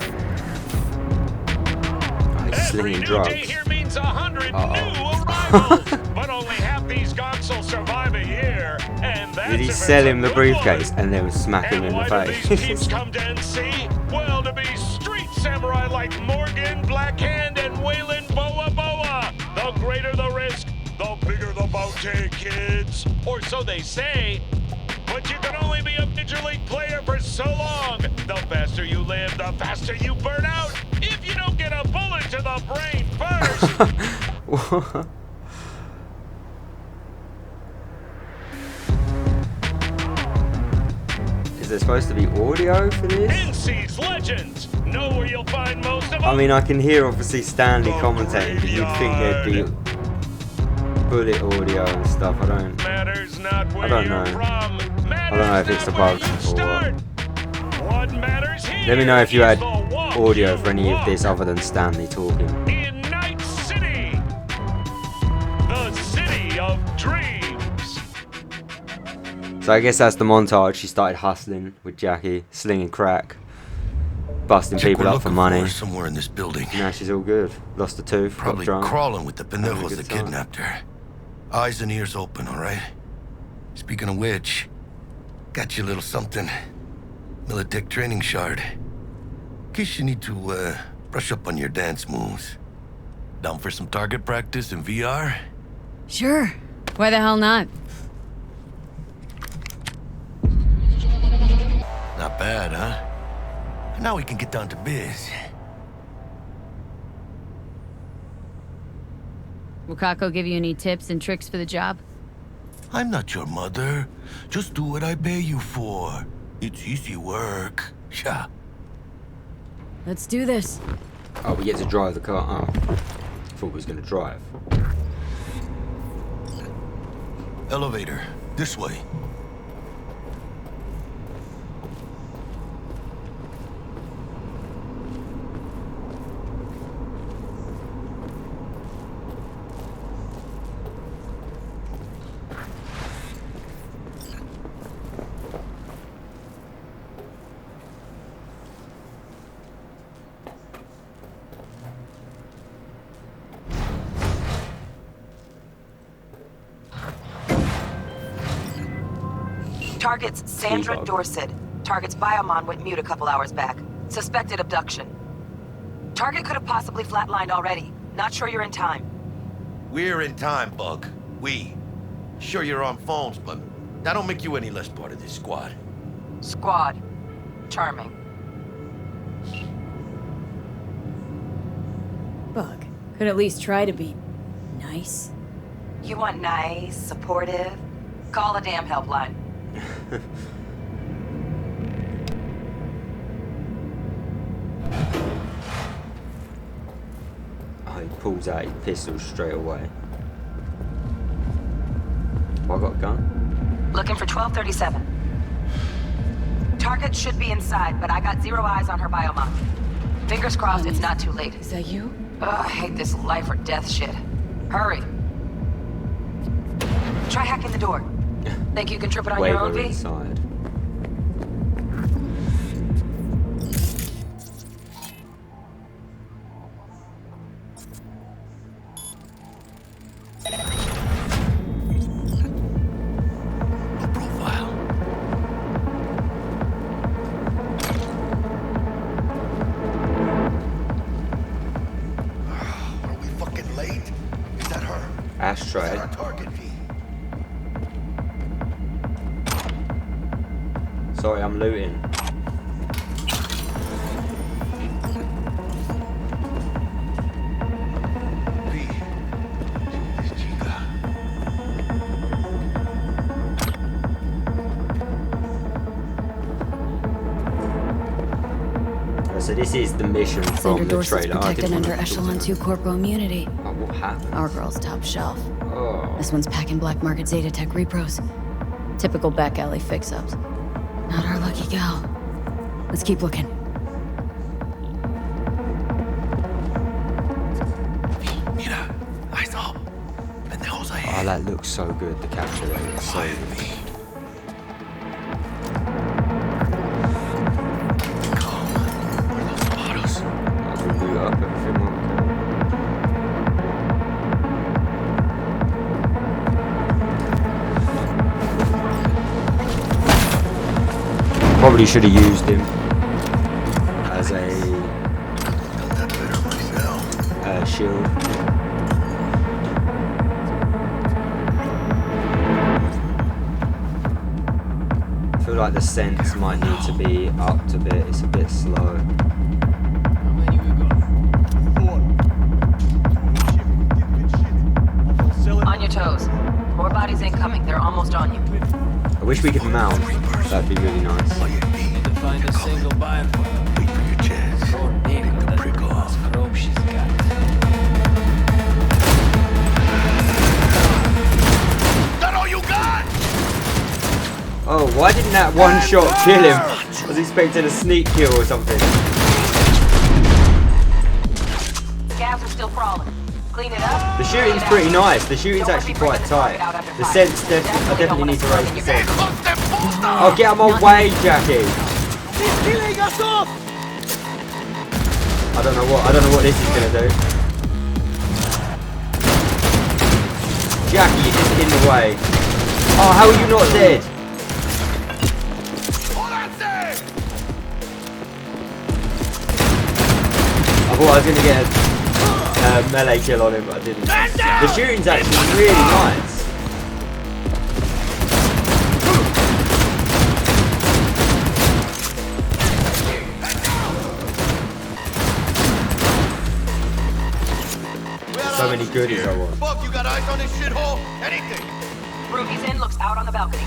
Every new day here means 100 new arrivals, but only half these gonks will survive a year, and that's Did he if sell it's a him the good briefcase one. and then smack him in the Why do these face? peeps come to NC? Well, to be street samurai like Morgan, Blackhand, and Waylon Boa Boa. The greater the risk, the bigger the bounty, kids. Or so they say. But you can only be a Major League player for so long. The faster you live, the faster you burn out. If you don't get a bullet to the brain first. Is there supposed to be audio for this? NC's legends. Know where you'll find most of them. I mean, I can hear obviously Stanley commentating, but you'd think there'd be bullet audio and stuff. I don't know. I don't know if it's a bug or what. Let me know if you had audio for any of this other than Stanley talking. In Night City, the city of dreams. So I guess that's the montage. She started hustling with Jackie, slinging crack, busting people up for money. Somewhere in this building. Now she's all good. Lost a tooth, Probably got drunk. crawling with the pendejos that kidnapped her. Eyes and ears open, all right? Speaking of which, got you a little something. Militech training shard. In case you need to, brush up on your dance moves. Down for some target practice in VR? Sure. Why the hell not? Not bad, huh? Now we can get down to biz. Will Kako give you any tips and tricks for the job? I'm not your mother. Just do what I pay you for. It's easy work. Yeah. Let's do this. Oh, we get to drive the car. Oh, I thought we was gonna drive. Elevator. This way. Target's Sandra Dorset. Target's biomon went mute a couple hours back. Suspected abduction. Target could have possibly flatlined already. Not sure you're in time. We're in time, Bug. We. Sure you're on phones, but that don't make you any less part of this squad. Squad. Charming. Bug, could at least try to be nice. You want nice, supportive? Call a damn helpline. Oh, he pulls out his pistol straight away. Oh, I got a gun? Looking for 1237. Target should be inside, but I got 0 eyes on her biomon. Fingers crossed it's not too late. Is that you? Ugh, I hate this life or death shit. Hurry. Try hacking the door. Think you can trip it on your own, V? Inside. Ashtray. Sorry, I'm looting. So this is the mission from the trailer. Protected under Echelon 2 Corpo immunity. Oh, what happened? Our girl's top shelf. Oh. This one's packing black market Zeta Tech repros. Typical back alley fix-ups. Not our lucky gal. Let's keep looking. Mira, eyes up. Pendejos ahead. Oh, that looks so good. The capture there looks so good. Probably should have used him as a shield. I feel like the sense might need to be upped a bit. It's a bit slow. On your toes. More bodies incoming. They're almost on you. I wish we could mount. That'd be really nice. Need to find a single biofile. Wait for your chance. Pick the prick off. Rope she's got. That all you got? Oh, why didn't that one shot kill him? I was expecting a sneak kill or something. Scavs are still crawling. Clean it up. The shooting's pretty nice. The shooting's actually quite tight. The sense, I definitely need to raise the sense. Oh, get out of my way, Jackie. He's killing us off! I don't know what this is gonna do. Jackie, you're just in the way. Oh, how are you not dead? I thought I was gonna get a melee kill on him, but I didn't. The shooting's actually really nice. So many goodies I want. Fuck, you got eyes on this shithole? Anything? Ruby's in looks out on the balcony.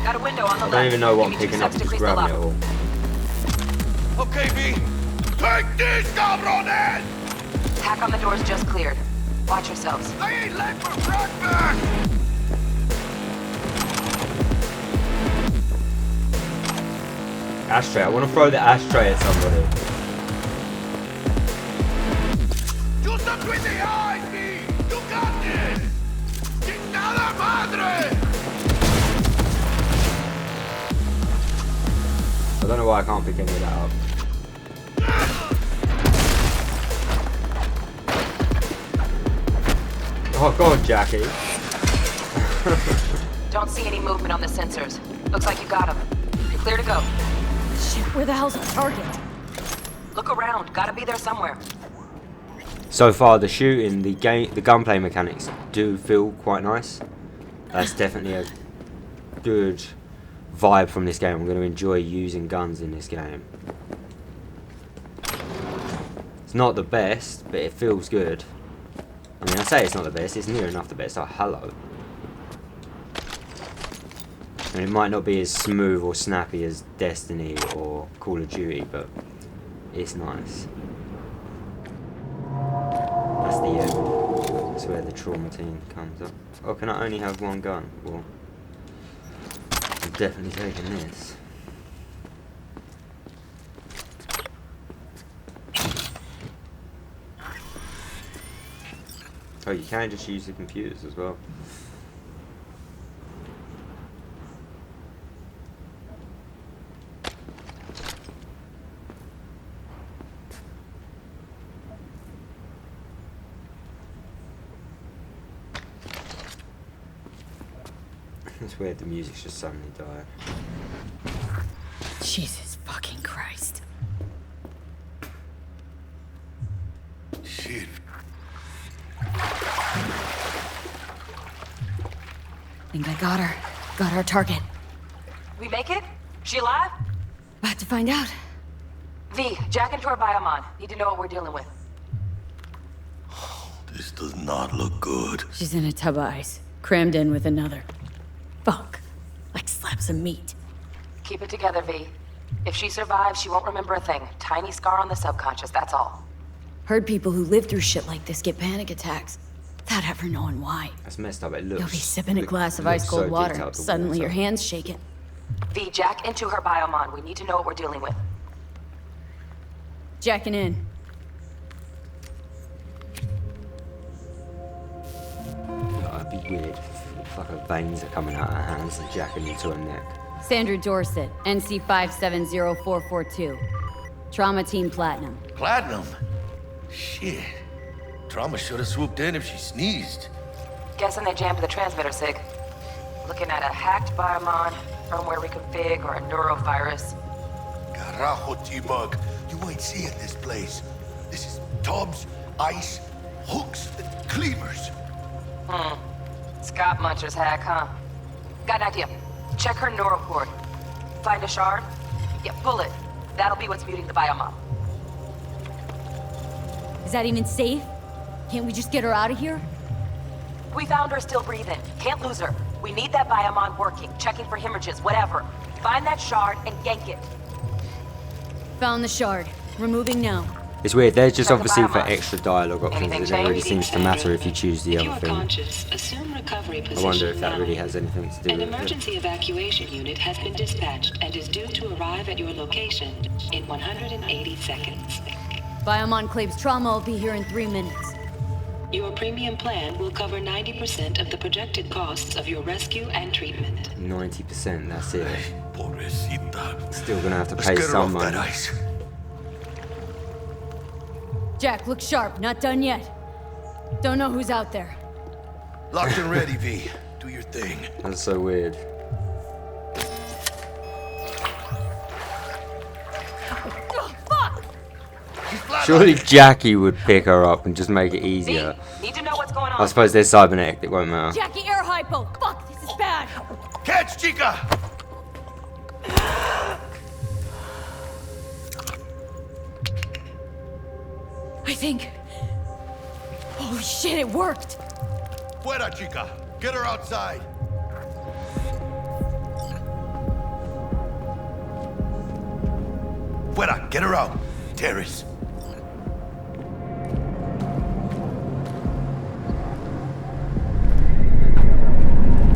Got a window on the I left. don't even know what I'm Give me 2 picking up, steps I'm to just grease the grabbing it lava. all. Okay, V. Take this, cabrones! Hack on the doors just cleared. Watch yourselves. I ain't left for breakfast! Ashtray. I want to throw the ashtray at somebody. Shoot them between the eyes, V! You got this! Chingada madre! I don't know why I can't pick any of that up. Oh god, Jackie. Don't see any movement on the sensors. Looks like you got them. You're clear to go. Shit, where the hell's our target? Look around. Gotta be there somewhere. So far, the shooting, the gunplay mechanics do feel quite nice. That's definitely a good vibe from this game. I'm going to enjoy using guns in this game. It's not the best, but it feels good. I mean, I say it's not the best, it's near enough the best. Oh, hello. I mean, it might not be as smooth or snappy as Destiny or Call of Duty, but it's nice. That's the end. That's where the trauma team comes up. Oh, can I only have one gun? Well, I'm definitely taking this. Oh, you can just use the computers as well. It's weird the music's just suddenly died. Jesus fucking Christ. Shit. Think I got her. Got our target. We make it? She alive? About to find out. V, jack into her biomon. Need to know what we're dealing with. This does not look good. She's in a tub of ice, crammed in with another. Fuck. Like slabs of meat. Keep it together, V. If she survives, she won't remember a thing. Tiny scar on the subconscious, that's all. Heard people who live through shit like this get panic attacks without ever knowing why. That's messed up. It looks. You'll be sipping a glass of ice cold water. Suddenly your hand's shaking. V, jack into her biomon. We need to know what we're dealing with. Jacking in. That'd be weird. If like her veins are coming out of her hands and jacking into her neck. Sandra Dorset, NC 570442. Trauma Team Platinum. Platinum? Shit. Trauma should have swooped in if she sneezed. Guessing they jammed the transmitter, Sig. Looking at a hacked biomon, firmware reconfig, or a neurovirus. Carajo, T-Bug. You ain't seeing this place. This is tubs, ice, hooks, and cleavers. Scott Muncher's hack, huh? Got an idea. Check her neural cord. Find a shard? Yeah, pull it. That'll be what's muting the biomon. Is that even safe? Can't we just get her out of here? We found her still breathing. Can't lose her. We need that biomon working, checking for hemorrhages, whatever. Find that shard and yank it. Found the shard. Removing now. It's weird, they're just obviously for extra dialogue options. It don't really seems to matter if you choose the other thing. I wonder if that really has anything to do with it. An emergency evacuation unit has been dispatched and is due to arrive at your location in 180 seconds. Biomon claims trauma will be here in 3 minutes. Your premium plan will cover 90% of the projected costs of your rescue and treatment. 90%, that's it. Pobrecita. Still gonna have to pay some money. Jack, look sharp. Not done yet. Don't know who's out there. Locked and ready, V. Do your thing. That's so weird. Oh, fuck! Surely Jackie would pick her up and just make it easier. Need to know what's going on. I suppose they're cybernetic, it won't matter. Jackie, air hypo! Fuck, this is bad! Catch, chica! I think... Holy shit, it worked! Fuera, chica! Get her outside! Fuera! Get her out! Terrace!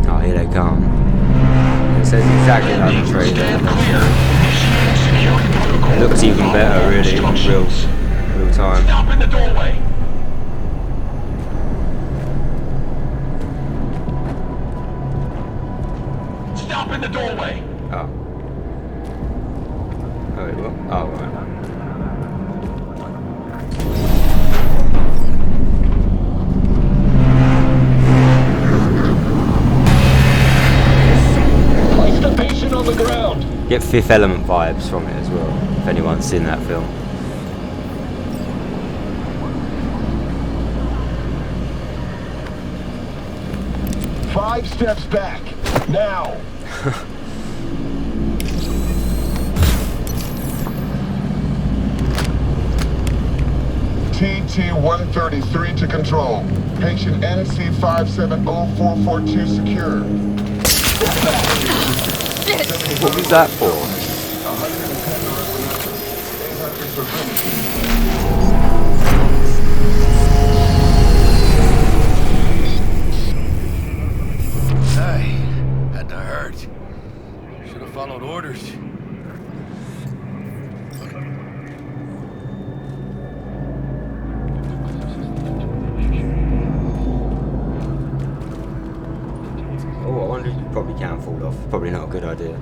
Oh, here they come. It says exactly like the trailer. It looks even better, really, in real time. Stop in the doorway. Stop in the doorway. Oh. Oh, wait, what? Oh, right. Place the patient on the ground. Get Fifth Element vibes from it as well, if anyone's seen that film. Five steps back. Now. TT-133 to control. Patient NC570442 secure. What was that for? Hey, had to hurt. Should have followed orders. Oh, I wonder if you probably can fall off. Probably not a good idea.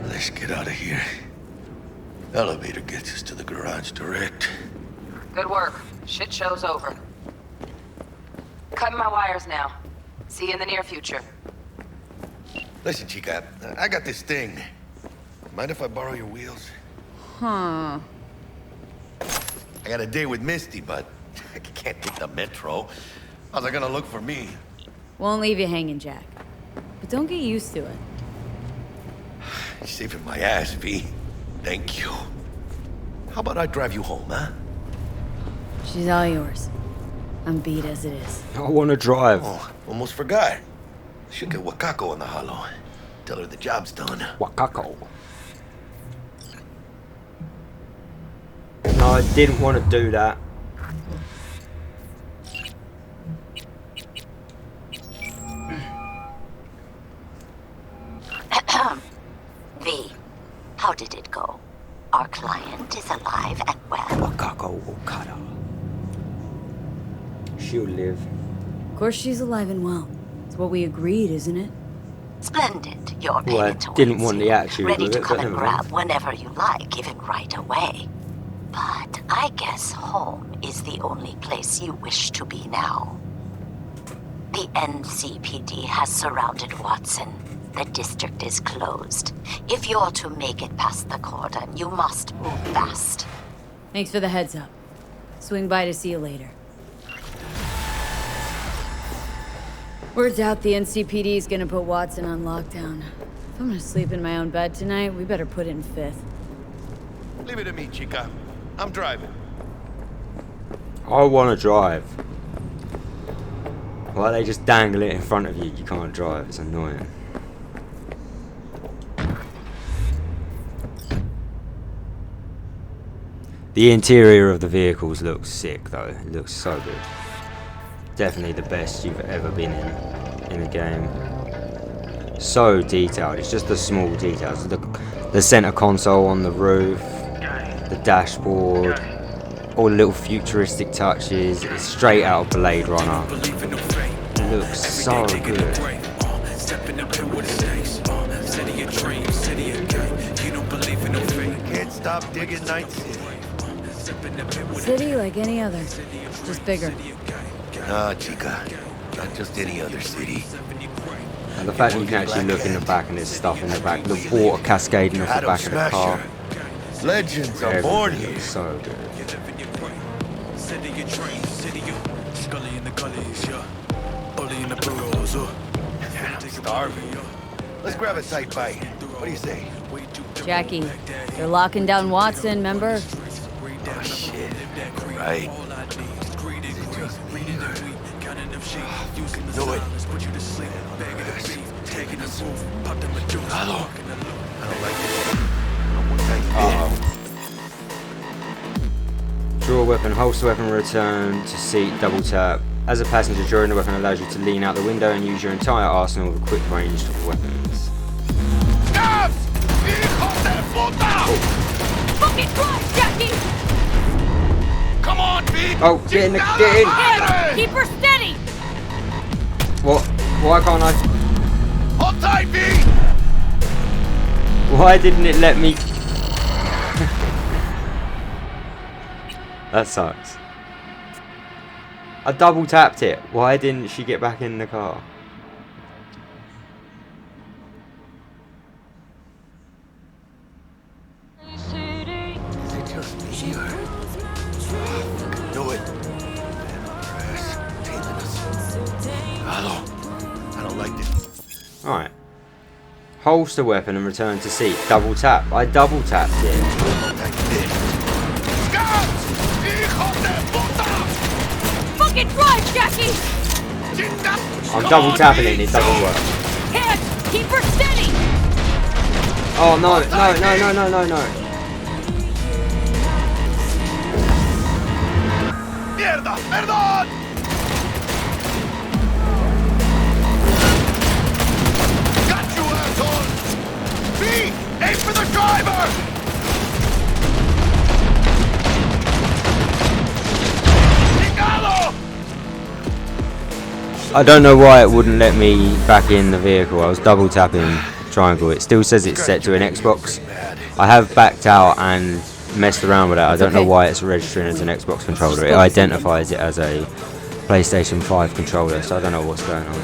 Let's get out of here. Elevator gets us to the garage direct. Good work. Shit show's over. Cutting my wires now. See you in the near future. Listen, Chica, I got this thing. Mind if I borrow your wheels? Huh. I got a date with Misty, but I can't take the metro. How's they gonna look for me? Won't leave you hanging, Jack. But don't get used to it. You're saving my ass, V. Thank you. How about I drive you home, huh? She's all yours. I'm beat as it is. I want to drive. Oh, almost forgot. Should get Wakako on the hollow. Tell her the job's done. Wakako. No, I didn't want to do that. V, how did it go? Our client is alive and well. Wakako Okada. She'll live. Of course she's alive and well. It's what we agreed, isn't it? Splendid. Your Well, I payment didn't want the attitude ready with to it, come but and never mind. grab whenever you like, even right away. But I guess home is the only place you wish to be now. The NCPD has surrounded Watson. The district is closed. If you're to make it past the cordon, you must move fast. Thanks for the heads up. Swing by to see you later. Word's out the NCPD's gonna put Watson on lockdown. If I'm gonna sleep in my own bed tonight, we better put it in fifth. Leave it to me, Chica. I'm driving. I want to drive. Why they just dangle it in front of you? You can't drive. It's annoying. The interior of the vehicles looks sick though. It looks so good. Definitely the best you've ever been in a game. So detailed. It's just the small details. The center console on the roof, the dashboard, all the little futuristic touches. It's straight out of Blade Runner. It looks so good. Can't stop digging Night City. City like any other, just bigger. Nah, Chica. Not just any other city. And the fact that you can actually look in the back and there's stuff in the back, the water cascading off the back of the car. Legends are born here. So good. I'm starving. Let's grab a tight bite. What do you say? Jackie, they're locking down Watson, remember? Oh, shit. Right. Do it. Taking us. Hello. I don't like this. Draw weapon, holster weapon, return to seat, double tap. As a passenger, drawing the weapon allows you to lean out the window and use your entire arsenal of quick ranged weapons. Fucking drive, Jackie! Come on, B! Oh, get in! Hey, keep her steady! What? Why can't I? Hold tight, B! Why didn't it let me? That sucks. I double tapped it. Why didn't she get back in the car? Is it just me or... Do it. Hello. I don't like this. Alright. Holster weapon and return to seat. Double tap. I double tapped it. Fucking drive, Jackie! I'm double tapping it and it doesn't work. Hands, keep her steady! Oh no, no. Mierda, perdón! Got you, asshole! B, aim for the driver! I don't know why it wouldn't let me back in the vehicle. I was double tapping triangle. It still says it's set to an Xbox. I have backed out and messed around with it. I don't know why it's registering as an Xbox controller. It identifies it as a PlayStation 5 controller, so I don't know what's going on.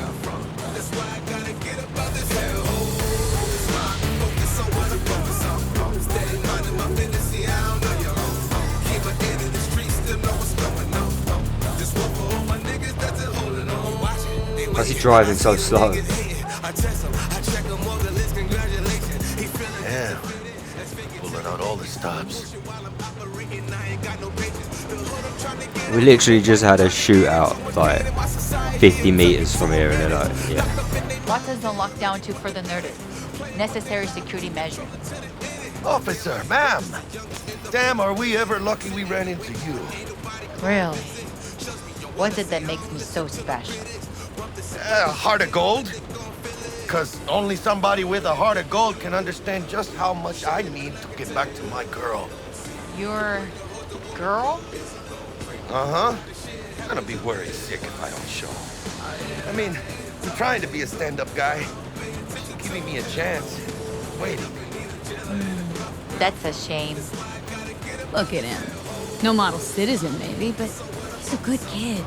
Why is he driving so slow? Yeah. Pulling out all the stops. We literally just had a shootout like 50 meters from here, and they're like, yeah. What does the lockdown to further notice? Necessary security measure. Officer, ma'am. Damn, are we ever lucky we ran into you. Really? What is it that makes me so special? Heart of gold? Because only somebody with a heart of gold can understand just how much I need to get back to my girl. Your girl? Uh-huh. I'm gonna be worried sick if I don't show. I mean, I'm trying to be a stand-up guy. She's giving me a chance. Waiting. That's a shame. Look at him. No model citizen, maybe, but he's a good kid.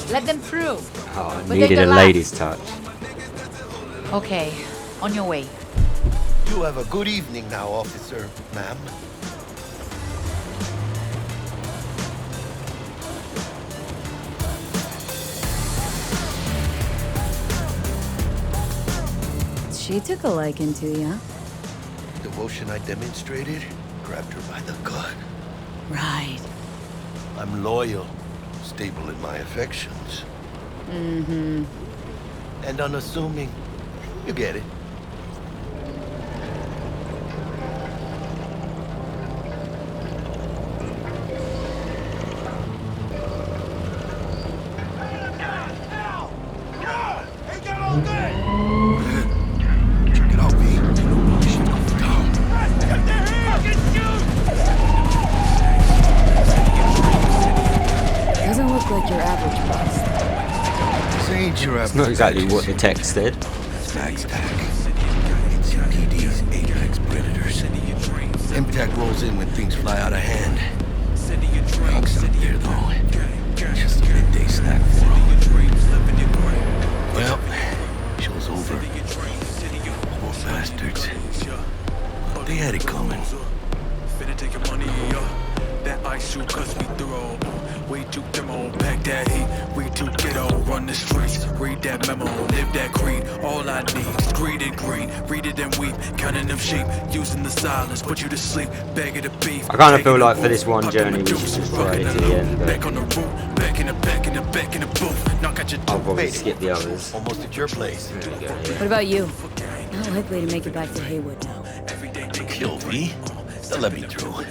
Let them through. Oh, I But needed they're a the lady's touch. Okay, on your way. You have a good evening now, officer, ma'am. She took a liking to you. Devotion I demonstrated grabbed her by the gut. Right. I'm loyal, stable in my affections. Mm-hmm. And unassuming. You get it. Doesn't look like your average bust. It's not exactly what the text said. NCPD's Apex Predators. MTAC rolls in when things fly out of hand. Drugs up there, though. Just a midday snack for them. Well, show's over. Poor bastards. But they had it coming. That ice shoot cause we throw. We juke them all back that heat. We to get on, run the streets. Read that memo, live that creed. All I need is greed and greed. Read it and weep, counting them sheep. Using the silence, put you to sleep. Begging the beef. I kind of feel like for this one journey we should just ride it to the end, but Back on the route, back in the booth. Knock at your I'll probably skip the others. Almost at your place. There we go, yeah. What about you? Not likely to make it back to Haywood now. Kill me? They'll let me through.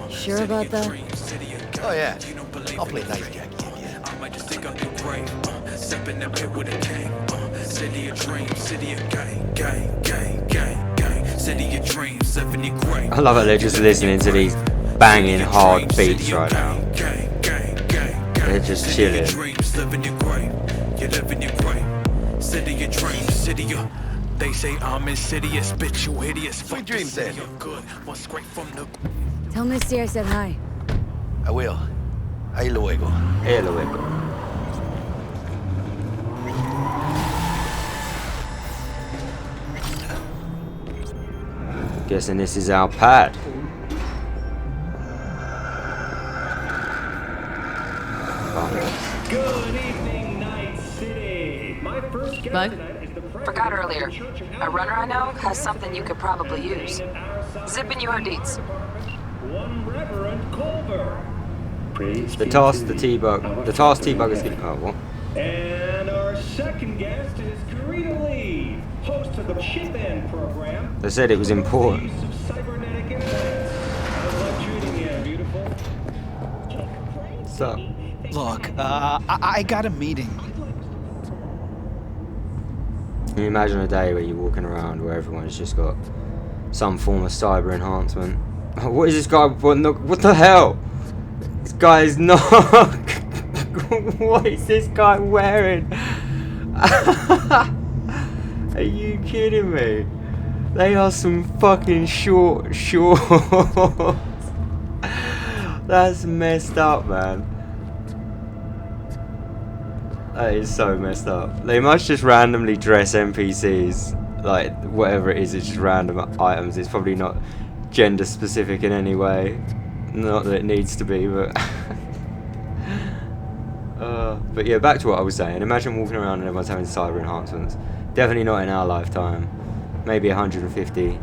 Sure about that? Oh yeah. I'll play nice guy. I might just dig up your grave. Step in the pit with a king. City of dreams, city of gang. City of dreams, 70 grave. I love how they're just listening to these banging hard beats right now. They're just chilling. City of dreams, city of. They say I'm insidious, bitch, you hideous. Sweet dreams, then. Tell Misty I said hi. I will. Ahí luego. Ahí luego. Guessing this is our pad. Good evening, Night City. My first guest Bug? tonight is the Forgot earlier. A runner I know has something you could probably use. Zip in your deets. One Reverend Culver. The task T-Bug is getting. Oh, what? And our second guest is Karina Lee, host of the Chip In program. They said it was important. Use of cybernetic implants. How's life treating you, beautiful? What's up? Look, I got a meeting. Can you imagine a day where you're walking around where everyone's just got some form of cyber enhancement? What is this guy? What the hell? This guy is not. What is this guy wearing? Are you kidding me? They are some fucking short shorts. That's messed up, man. That is so messed up. They must just randomly dress NPCs like whatever it is. It's just random items. It's probably not gender specific in any way. Not that it needs to be, but but yeah, back to what I was saying. Imagine walking around and everyone's having cyber enhancements. Definitely not in our lifetime. Maybe 150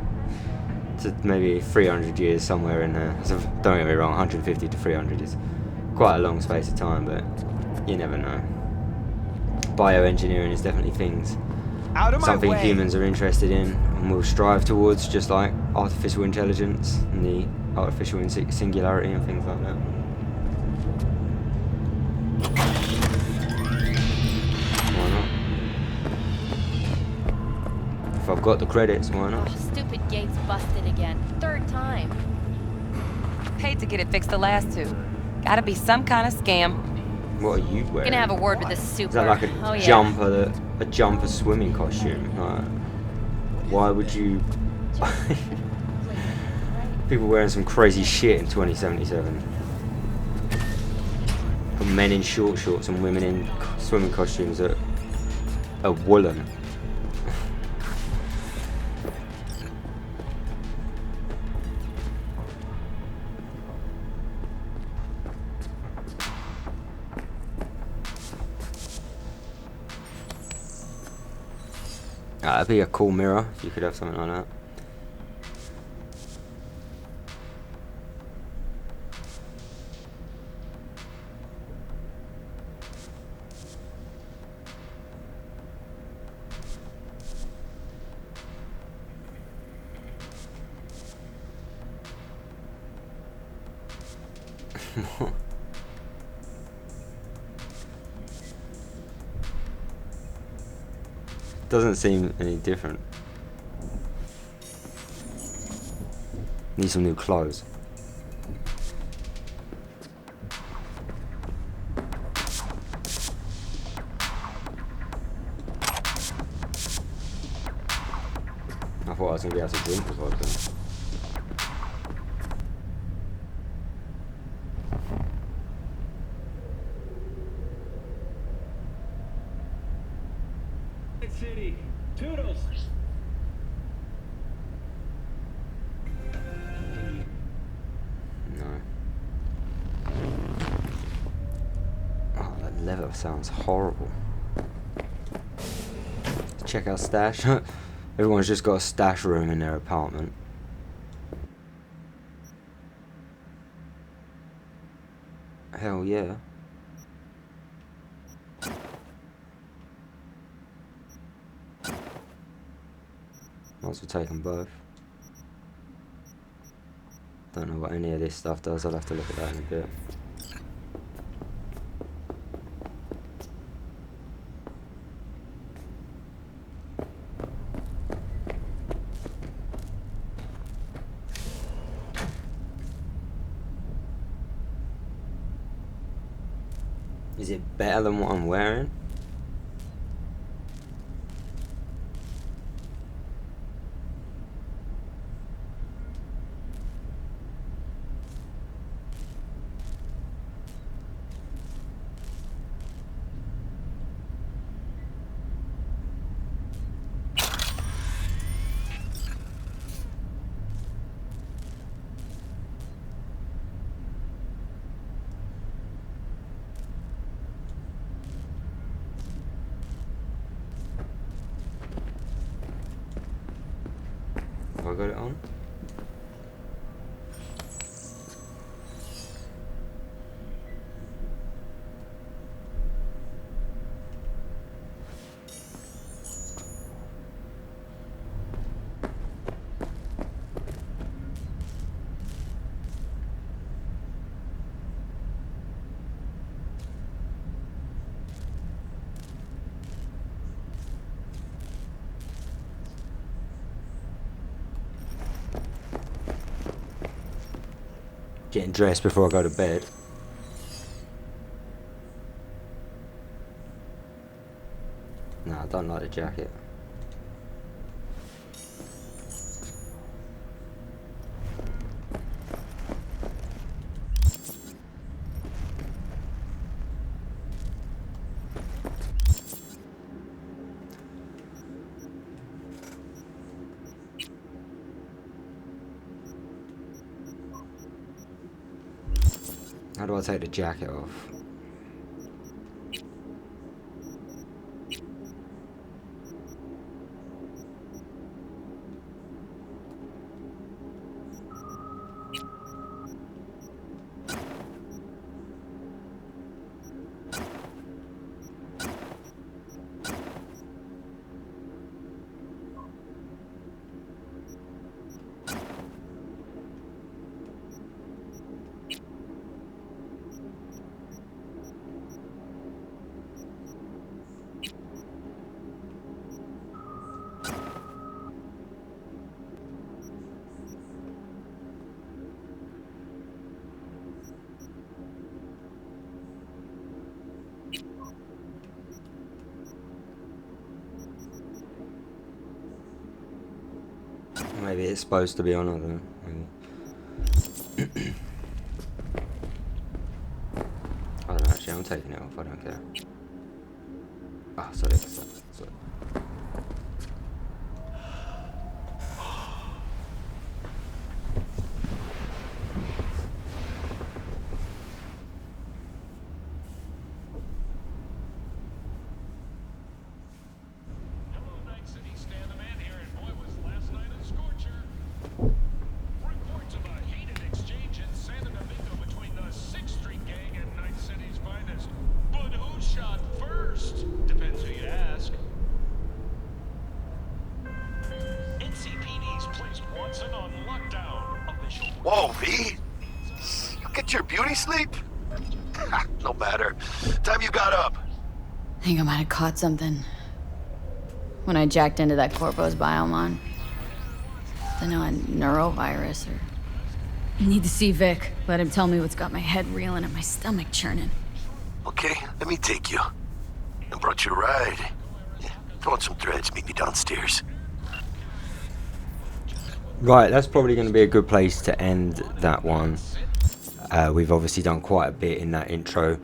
to maybe 300 years, somewhere in there. So don't get me wrong, 150 to 300 is quite a long space of time, but you never know. Bioengineering is definitely something humans are interested in and will strive towards, just like artificial intelligence and the artificial singularity and things like that. Why not? If I've got the credits, why not? Oh, stupid gate's busted again. Third time. Paid to get it fixed the last two. Gotta be some kind of scam. What are you wearing? Gonna have a word with the super. Is that like a jumper swimming costume? Like, why would you? People wearing some crazy shit in 2077. Men in short shorts and women in swimming costumes that are woolen. That'd be a cool mirror if you could have something like that. Doesn't seem any different. Need some new clothes. I thought I was gonna be able to drink the vodka. City. Toodles. No. Oh, that leather sounds horrible. Check out stash. Everyone's just got a stash room in their apartment. Hell yeah. Might as well take them both. Don't know what any of this stuff does. I'll have to look at that in a bit. Is it better than what I'm wearing? Have I got it on? Getting dressed before I go to bed. No, I don't like the jacket. How do I take the jacket off? Maybe it's supposed to be on, I don't know. Maybe. I don't know, actually, I'm taking it off, I don't care. Ah, oh, sorry. Whoa, V? You get your beauty sleep? No matter. Time you got up. I think I might have caught something when I jacked into that Corpo's biomon. I know, a neurovirus or... I need to see Vic. Let him tell me what's got my head reeling and my stomach churning. Okay, let me take you. I brought you a ride. Yeah, throw on some threads, meet me downstairs. Right, that's probably going to be a good place to end that one. We've obviously done quite a bit in that intro.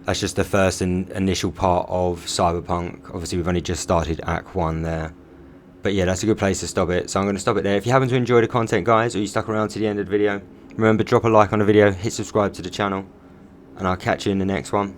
That's just the first initial part of CyberPunk. Obviously, we've only just started Act 1 there. But yeah, that's a good place to stop it. So I'm going to stop it there. If you happen to enjoy the content, guys, or you stuck around to the end of the video, remember, drop a like on the video, hit subscribe to the channel, and I'll catch you in the next one.